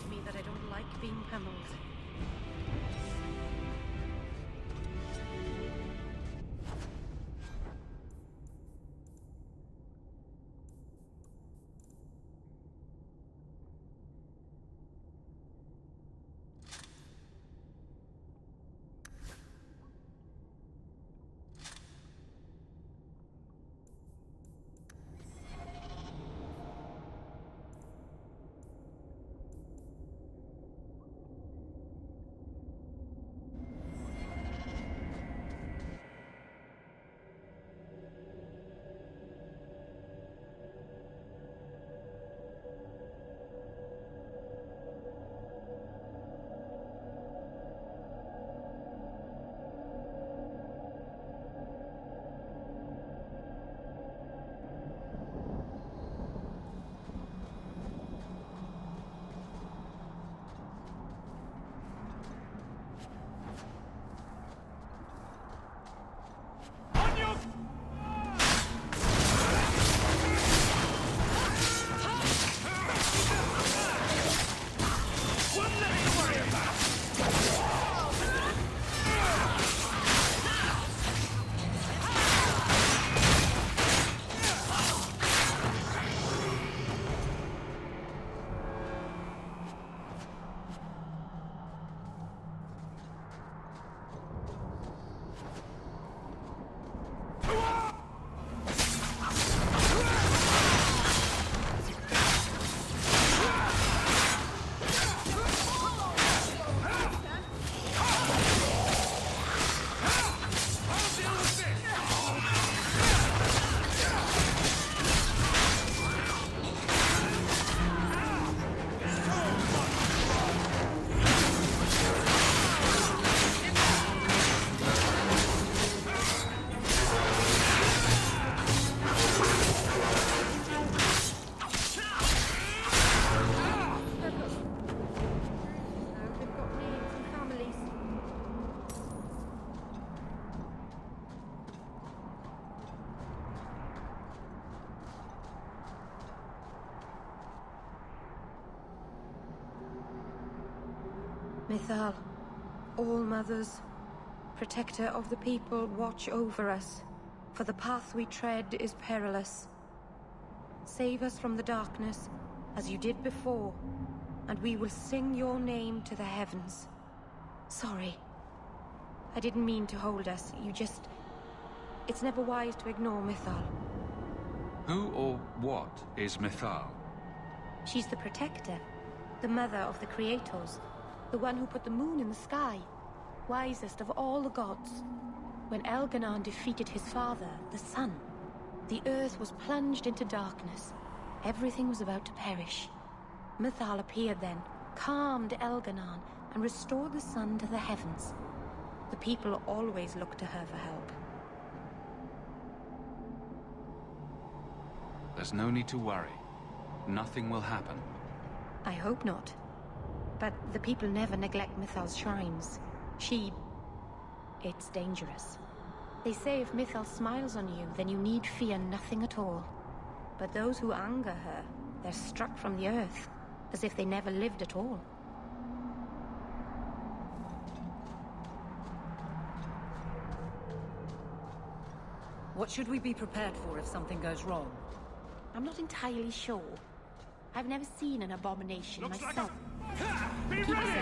me that I don't like being pummeled. Mythal, all mothers, protector of the people, watch over us, for the path we tread is perilous. Save us from the darkness, as you did before, and we will sing your name to the heavens. Sorry. I didn't mean to hold us, It's never wise to ignore Mythal. Who or what is Mythal? She's the protector, the mother of the creators, the one who put the moon in the sky, wisest of all the gods. When Elganon defeated his father, the sun, the earth was plunged into darkness. Everything was about to perish. Mythal appeared then, calmed Elganon, and restored the sun to the heavens. The people always looked to her for help. There's no need to worry. Nothing will happen. I hope not. But the people never neglect Mythal's shrines. It's dangerous. They say if Mythal smiles on you, then you need fear nothing at all. But those who anger her, they're struck from the earth, as if they never lived at all. What should we be prepared for if something goes wrong? I'm not entirely sure. I've never seen an abomination myself. People say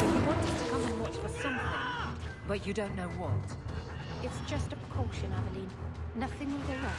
you want us to come and watch for something, but you don't know what. It's just a precaution, Aveline. Nothing will go wrong.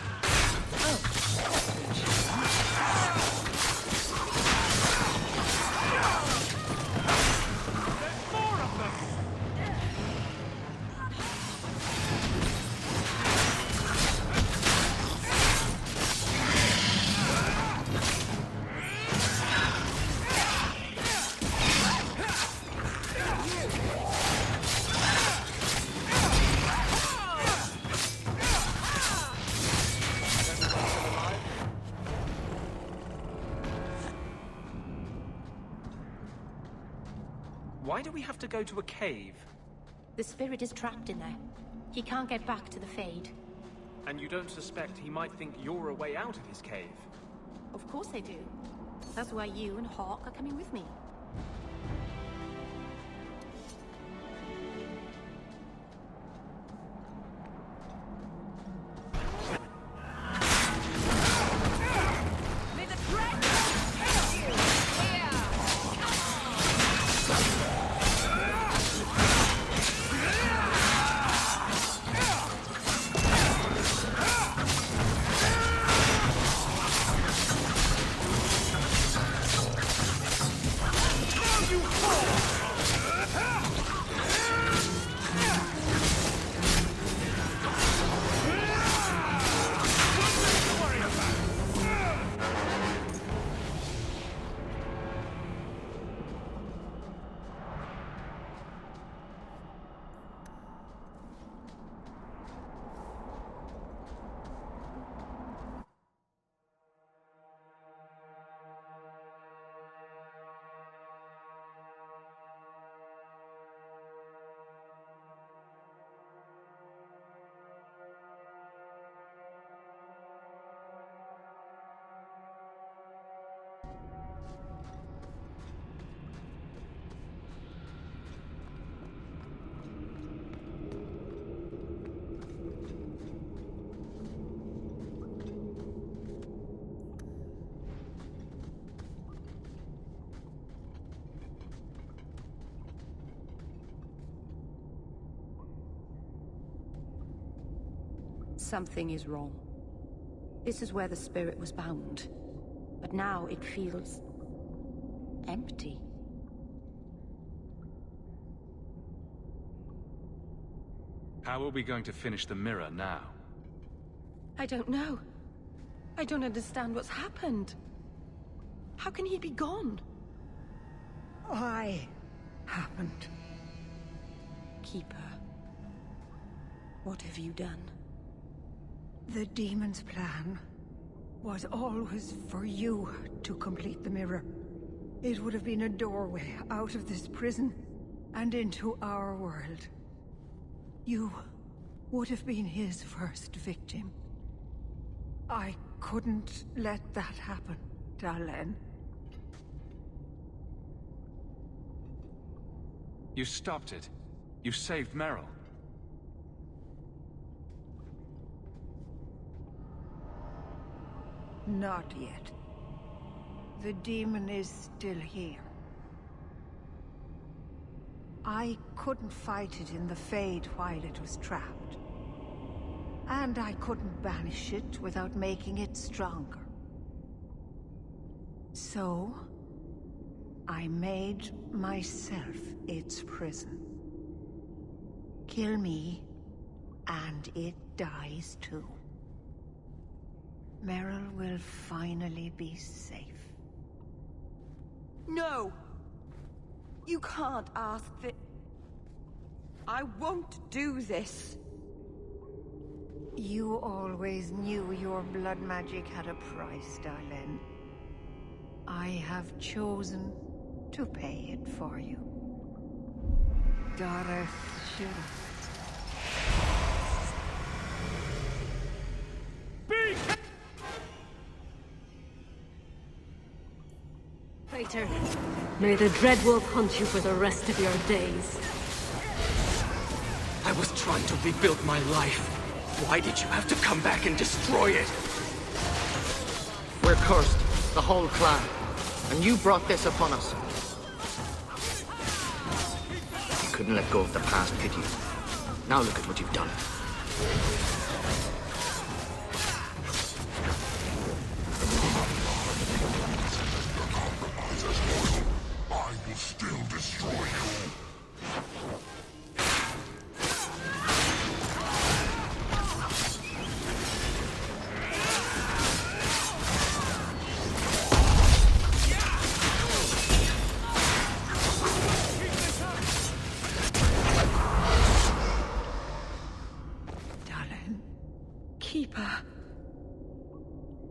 Why do we have to go to a cave? The spirit is trapped in there. He can't get back to the Fade. And you don't suspect he might think you're a way out of his cave? Of course I do. That's why you and Hawke are coming with me. Something is wrong. This is where the spirit was bound. But now it feels... empty. How are we going to finish the mirror now? I don't know. I don't understand what's happened. How can he be gone? Why happened? Keeper. What have you done? The demon's plan was always for you to complete the mirror. It would have been a doorway out of this prison and into our world. You would have been his first victim. I couldn't let that happen, Dalen. You stopped it. You saved Meryl. Not yet. The demon is still here. I couldn't fight it in the Fade while it was trapped. And I couldn't banish it without making it stronger. So, I made myself its prison. Kill me, and it dies too. Meryl will finally be safe. No! You can't ask that. I won't do this. You always knew your blood magic had a price, Dalen. I have chosen to pay it for you. Dareth Shil. Traitor, may the Dreadwolf hunt you for the rest of your days. I was trying to rebuild my life. Why did you have to come back and destroy it? We're cursed, the whole clan. And you brought this upon us. You couldn't let go of the past, could you? Now look at what you've done. I will still destroy you.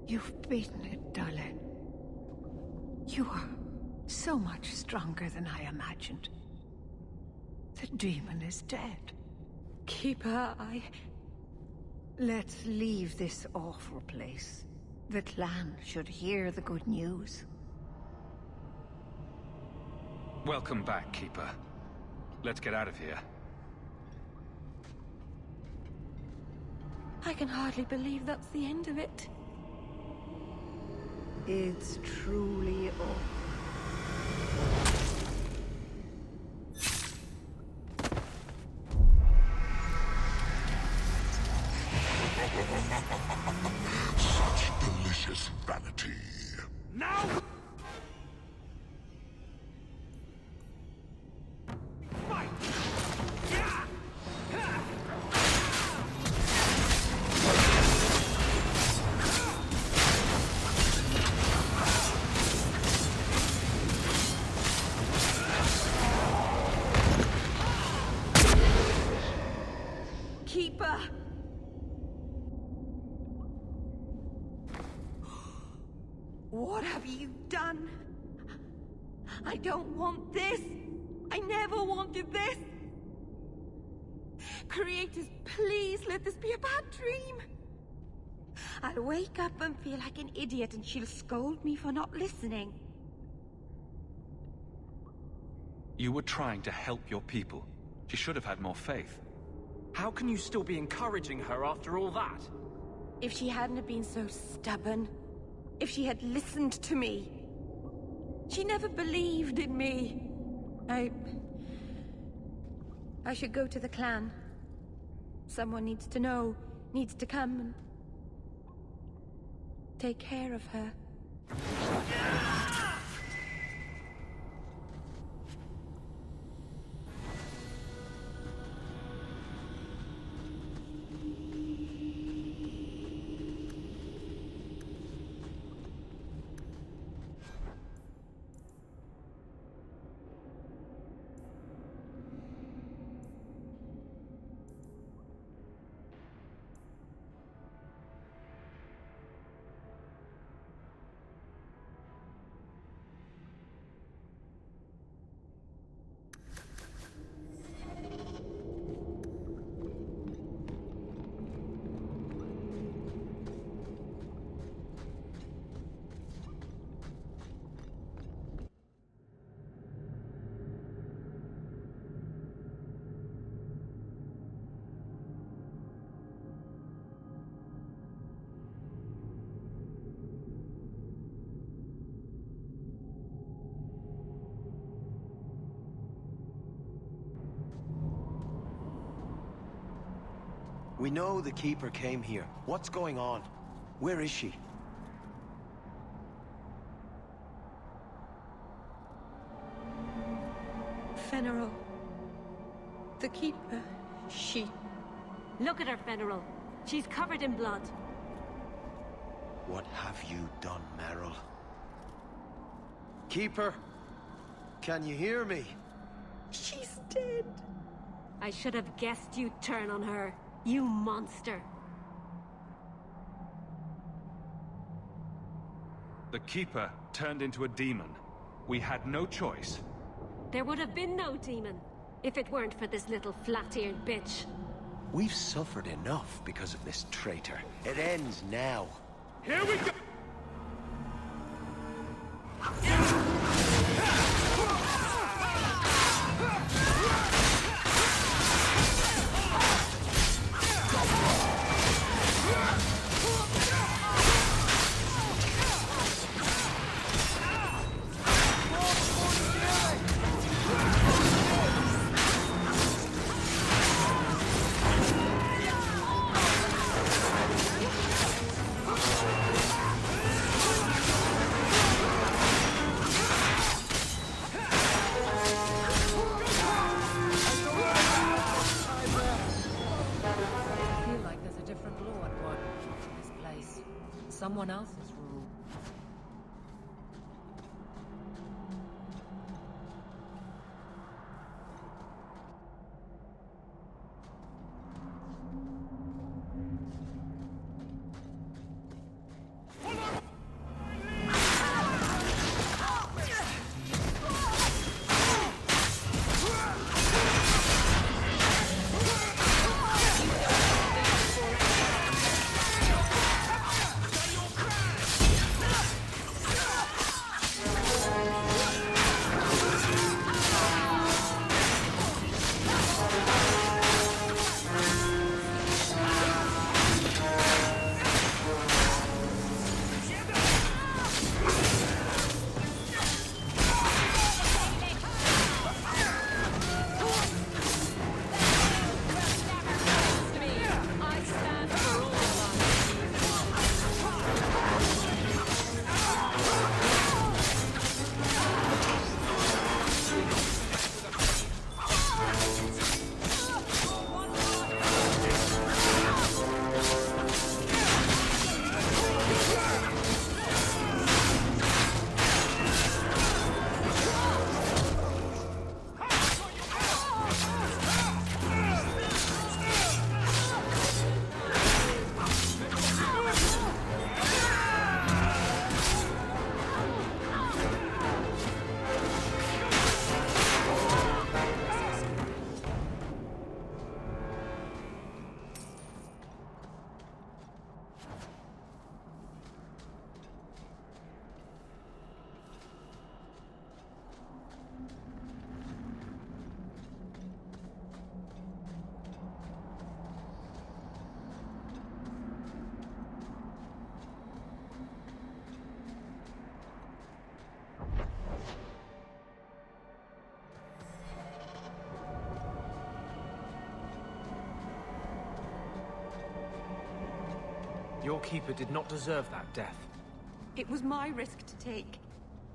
You've beaten it, Dalen. You are so much stronger than I imagined. The demon is dead. Keeper, Let's leave this awful place The clan should hear the good news. Welcome back, Keeper. Let's get out of here. I can hardly believe that's the end of it. It's truly over. Such delicious vanity. Now! Keeper! What have you done? I don't want this! I never wanted this! Creators, please let this be a bad dream! I'll wake up and feel like an idiot and she'll scold me for not listening. You were trying to help your people. She should have had more faith. How can you still be encouraging her after all that? If she hadn't have been so stubborn, if she had listened to me. She never believed in me. I should go to the clan. Someone needs to know, needs to come and take care of her. We know the Keeper came here. What's going on? Where is she? Fenrir. The Keeper. She... Look at her, Fenrir. She's covered in blood. What have you done, Merrill? Keeper? Can you hear me? She's dead. I should have guessed you'd turn on her. You monster. The Keeper turned into a demon. We had no choice. There would have been no demon if it weren't for this little flat-eared bitch. We've suffered enough because of this traitor. It ends now. Here we go! Someone else's rule. Your Your keeper did not deserve that death. It was my risk to take.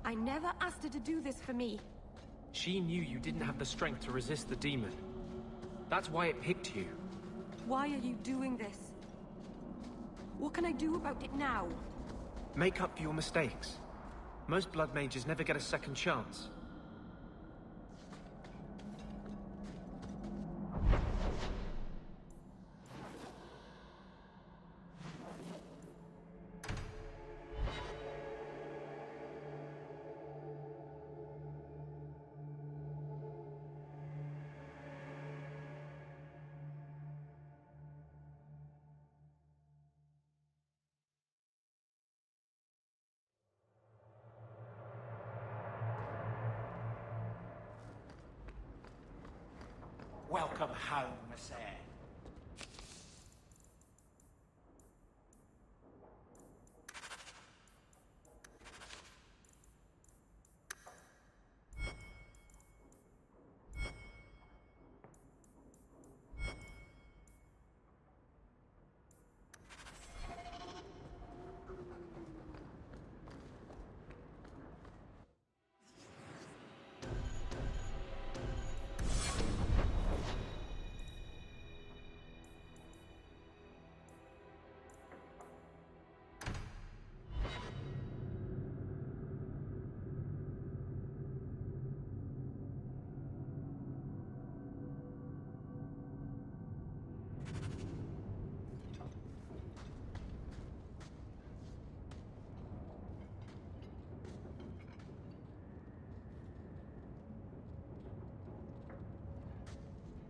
I never asked her to do this for me. She knew you didn't have the strength to resist the demon. That's why it picked you. Why are you doing this? What can I do about it now? Make up for your mistakes. Most blood mages never get a second chance. Welcome home, sir.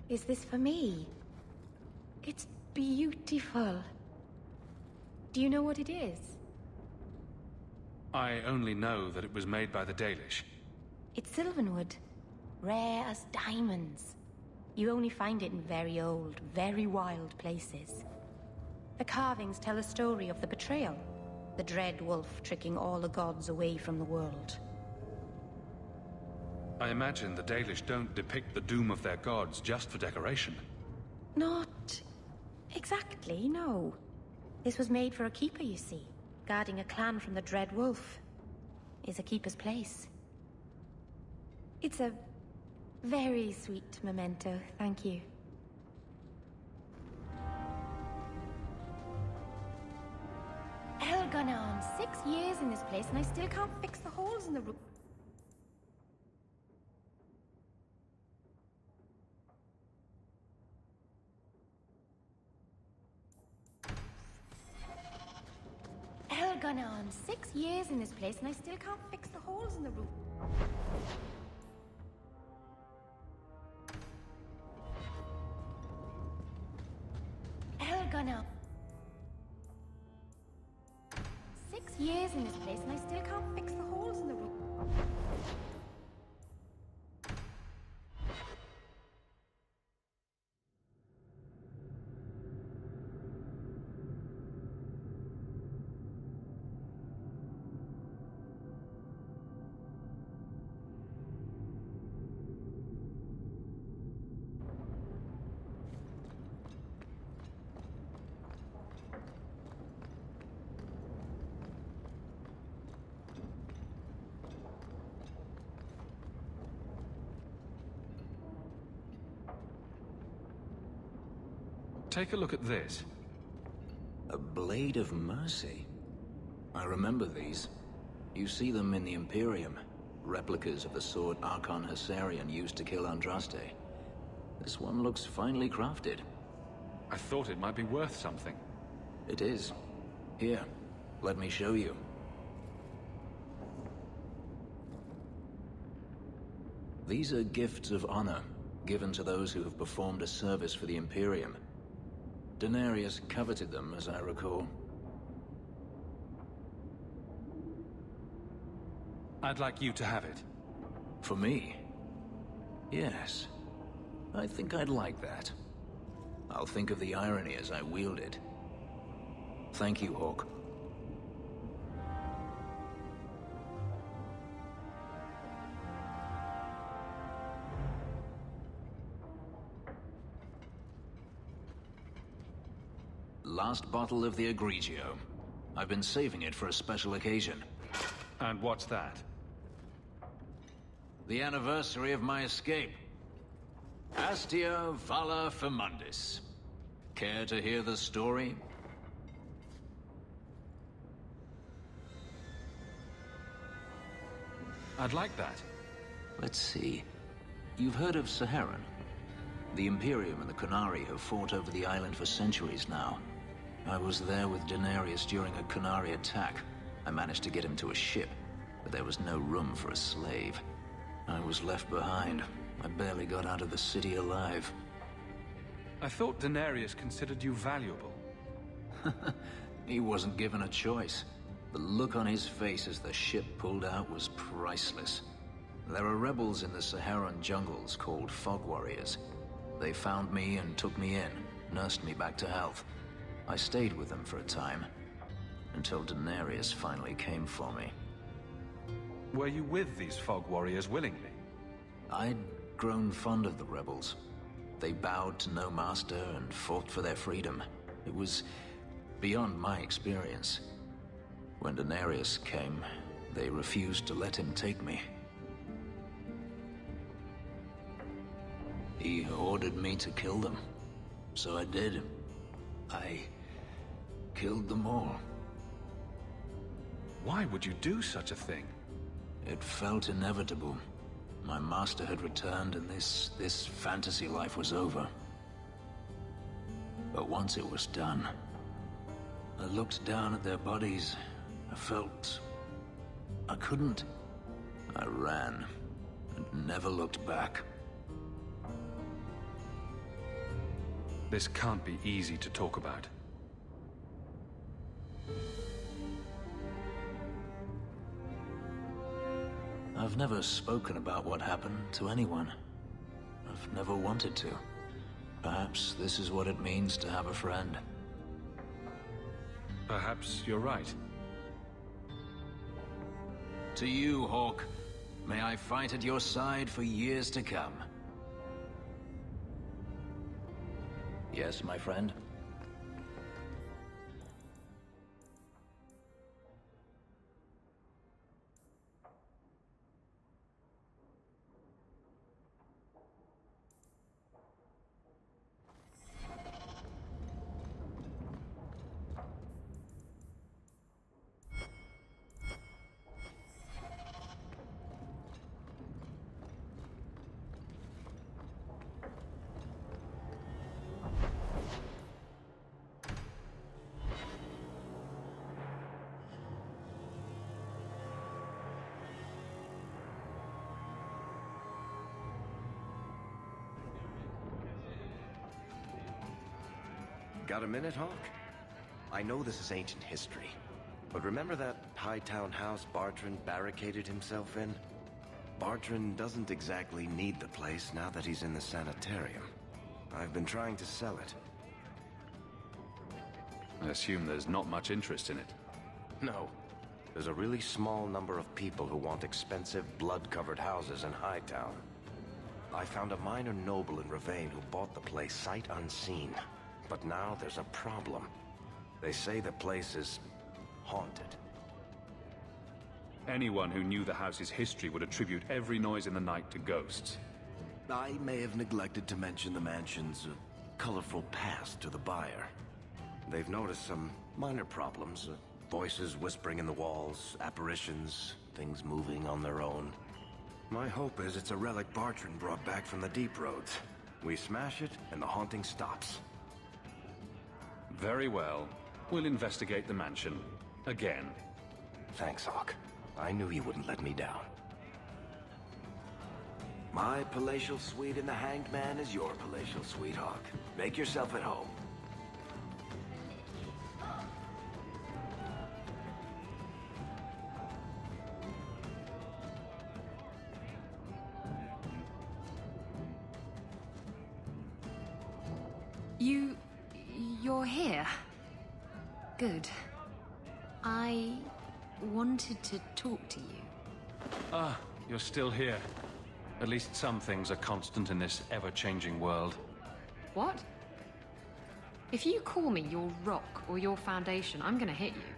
Is this for me? It's beautiful. Do you know what it is? I only know that it was made by the Dalish. It's sylvanwood. Rare as diamonds. You only find it in very old, very wild places. The carvings tell a story of the betrayal. The dread wolf tricking all the gods away from the world. I imagine the Dalish don't depict the doom of their gods just for decoration. Not exactly, no. This was made for a keeper, you see. Guarding a clan from the dread wolf is a keeper's place. It's a very sweet memento, thank you. Elganon, 6 years in this place and I still can't fix the holes in the roof. Elganon, 6 years in this place and I still can't fix the holes in the roof. Elganon. 6 years in this place and I still can't fix the holes in the roof. Take a look at this. A blade of mercy. I remember these. You see them in the Imperium. Replicas of the sword Archon Hessarian used to kill Andraste. This one looks finely crafted. I thought it might be worth something. It is. Here, let me show you. These are gifts of honor, given to those who have performed a service for the Imperium. Denarius coveted them, as I recall. I'd like you to have it. For me? Yes. I think I'd like that. I'll think of the irony as I wield it. Thank you, Hawke. last bottle of the Egregio. I've been saving it for a special occasion. And what's that? The anniversary of my escape. Astia Vala Firmundis. Care to hear the story? I'd like that. Let's see. You've heard of Saharan? The Imperium and the Qunari have fought over the island for centuries now. I was there with Daenerys during a Qunari attack. I managed to get him to a ship, but there was no room for a slave. I was left behind. I barely got out of the city alive. I thought Daenerys considered you valuable. He wasn't given a choice. The look on his face as the ship pulled out was priceless. There are rebels in the Saharan jungles called Fog Warriors. They found me and took me in, nursed me back to health. I stayed with them for a time, until Daenerys finally came for me. Were you with these Fog Warriors willingly? I'd grown fond of the rebels. They bowed to no master and fought for their freedom. It was beyond my experience. When Daenerys came, they refused to let him take me. He ordered me to kill them, so I did. I killed them all. Why would you do such a thing? It felt inevitable. My master had returned and this fantasy life was over. But once it was done, I looked down at their bodies. I felt I couldn't. I ran and never looked back. This can't be easy to talk about. I've never spoken about what happened to anyone. I've never wanted to. Perhaps this is what it means to have a friend. Perhaps you're right. To you, Hawke. May I fight at your side for years to come. Yes, my friend? Got a minute, Hawke? I know this is ancient history, but remember that Hightown house Bartrand barricaded himself in? Bartrand doesn't exactly need the place now that he's in the sanitarium. I've been trying to sell it. I assume there's not much interest in it. No. There's a really small number of people who want expensive, blood-covered houses in Hightown. I found a minor noble in Ravane who bought the place sight unseen. But now there's a problem. They say the place is haunted. Anyone who knew the house's history would attribute every noise in the night to ghosts. I may have neglected to mention the mansion's colorful past to the buyer. They've noticed some minor problems. Voices whispering in the walls, apparitions, things moving on their own. My hope is it's a relic Bartrand brought back from the Deep Roads. We smash it, and the haunting stops. Very well. We'll investigate the mansion. Again. Thanks, Hawke. I knew you wouldn't let me down. My palatial suite in the Hanged Man is your palatial suite, Hawke. Make yourself at home. You're here? Good. I wanted to talk to you. Ah, you're still here. At least some things are constant in this ever-changing world. What? If you call me your rock or your foundation, I'm gonna hit you.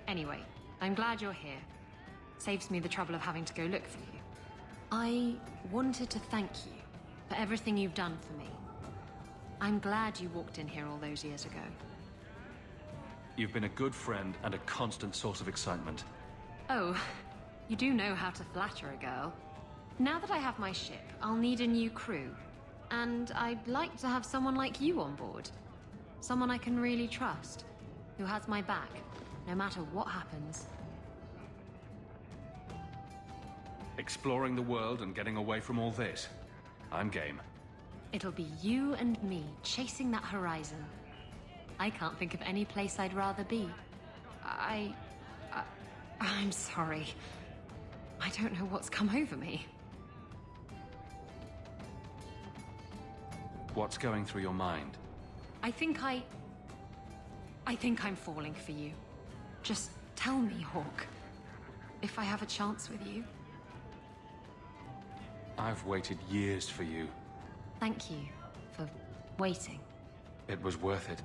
Anyway, I'm glad you're here. Saves me the trouble of having to go look for you. I wanted to thank you for everything you've done for me. I'm glad you walked in here all those years ago. You've been a good friend and a constant source of excitement. Oh, you do know how to flatter a girl. Now that I have my ship, I'll need a new crew. And I'd like to have someone like you on board. Someone I can really trust, who has my back, no matter what happens. Exploring the world and getting away from all this. I'm game. It'll be you and me chasing that horizon. I can't think of any place I'd rather be. I'm sorry. I don't know what's come over me. What's going through your mind? I think I'm falling for you. Just tell me, Hawke, if I have a chance with you. I've waited years for you. Thank you for waiting. It was worth it.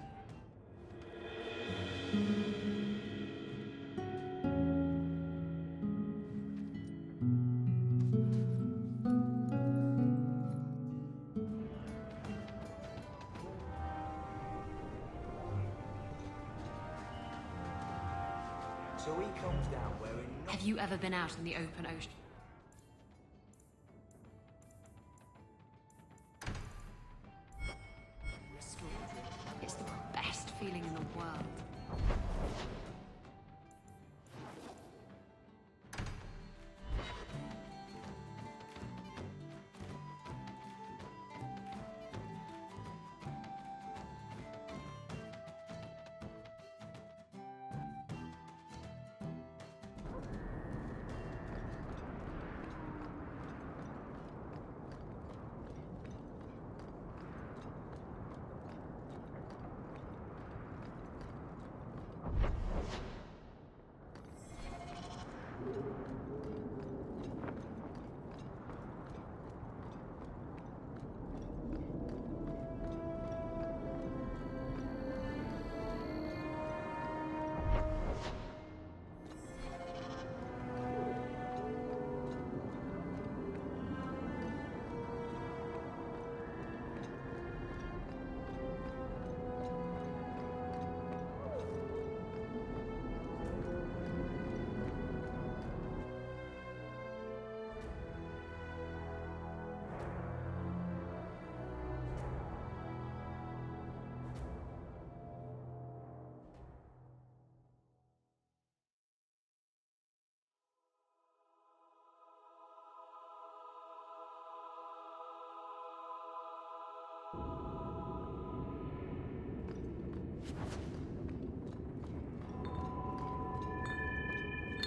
So he comes down wearing... Have you ever been out in the open ocean? It's the best feeling in the world.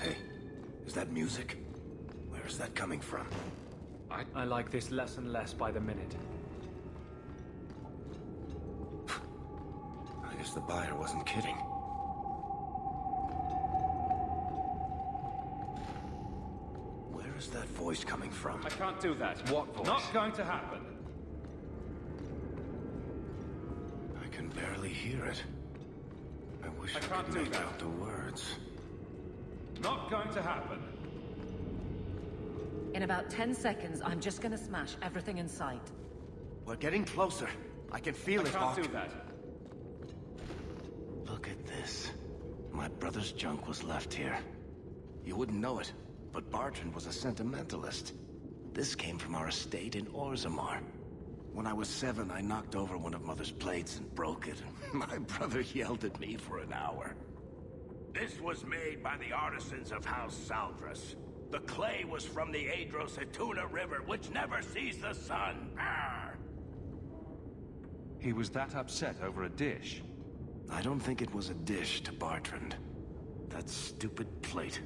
Hey, is that music? Where is that coming from? I like this less and less by the minute. I guess the buyer wasn't kidding. Where is that voice coming from? I can't do that. What voice? Not going to happen. I can barely hear it. I wish I can't could do make that. out the words. Not going to happen. In about 10 seconds, I'm just gonna smash everything in sight. We're getting closer. I can feel it, Hawke. Can't do that. Look at this. My brother's junk was left here. You wouldn't know it, but Bartrand was a sentimentalist. This came from our estate in Orzammar. When I was 7, I knocked over one of Mother's plates and broke it. My brother yelled at me for an hour. This was made by the artisans of House Saldras. The clay was from the Adro-Setuna River, which never sees the sun. Arr! He was that upset over a dish. I don't think it was a dish to Bartrand. That stupid plate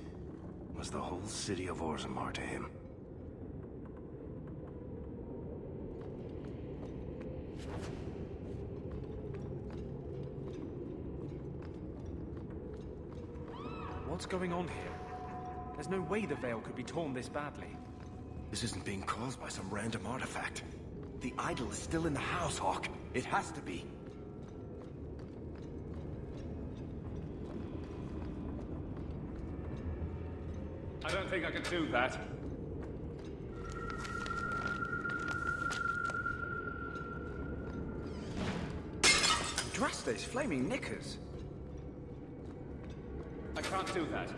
was the whole city of Orzammar to him. What's going on here? There's no way the veil could be torn this badly. This isn't being caused by some random artifact. The idol is still in the house, Hawke. It has to be. think I could do that. Drastes flaming knickers. I can't do that.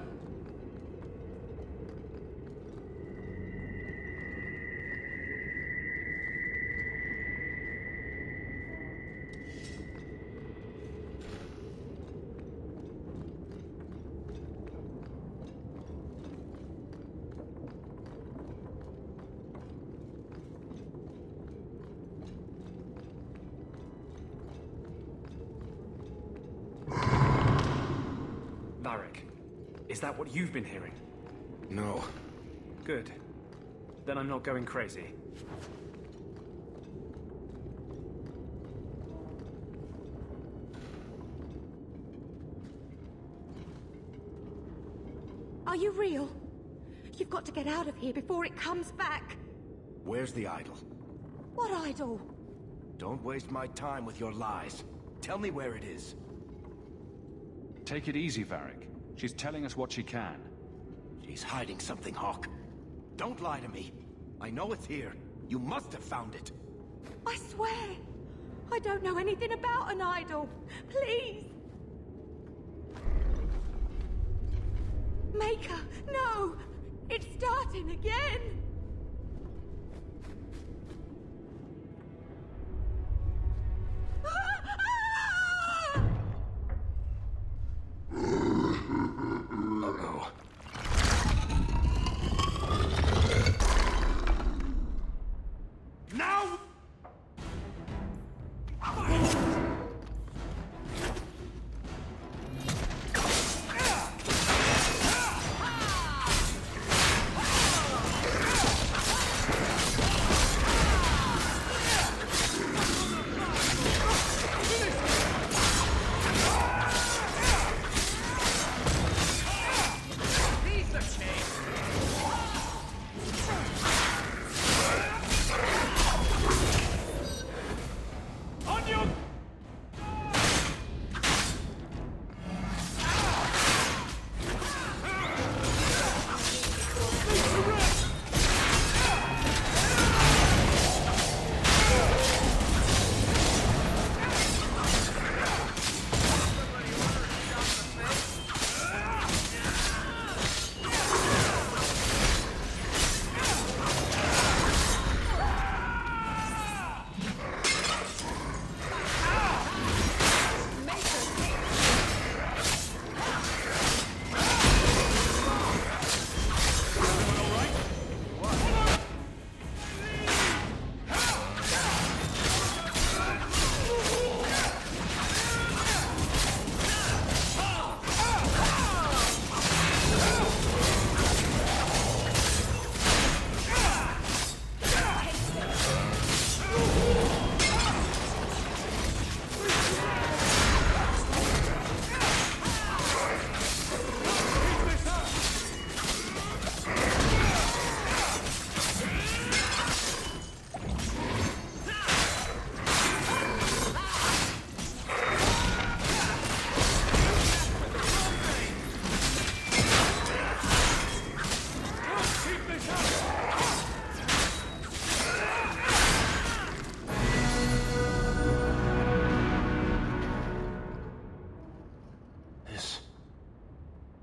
Varric, is that what you've been hearing? No. Good. Then I'm not going crazy. Are you real? You've got to get out of here before it comes back. Where's the idol? What idol? Don't waste my time with your lies. Tell me where it is. Take it easy, Varric. She's telling us what she can. She's hiding something, Hawke. Don't lie to me. I know it's here. You must have found it. I swear, I don't know anything about an idol. Please. Maker, no! It's starting again! Uh-oh. Now!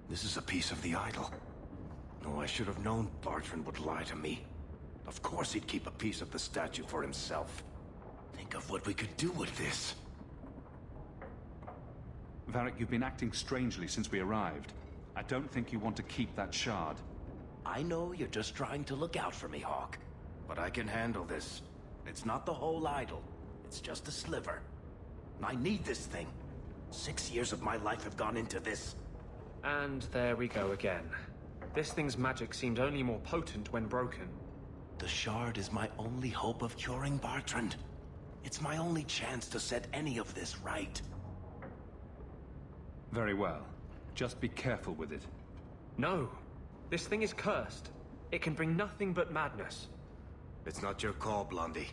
This is a piece of the idol. Oh, I should have known Bartrand would lie to me. Of course he'd keep a piece of the statue for himself. Think of what we could do with this. Varric, you've been acting strangely since we arrived. I don't think you want to keep that shard. I know you're just trying to look out for me, Hawke. But I can handle this. It's not the whole idol. It's just a sliver. I need this thing. 6 years of my life have gone into this. And there we go again. This thing's magic seemed only more potent when broken. The shard is my only hope of curing Bartrand. It's my only chance to set any of this right. Very well. Just be careful with it. No. This thing is cursed. It can bring nothing but madness. It's not your call, Blondie.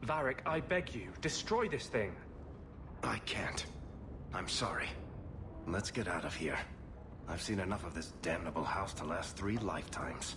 Varric, I beg you, destroy this thing. I can't. I'm sorry. Let's get out of here. I've seen enough of this damnable house to last 3 lifetimes.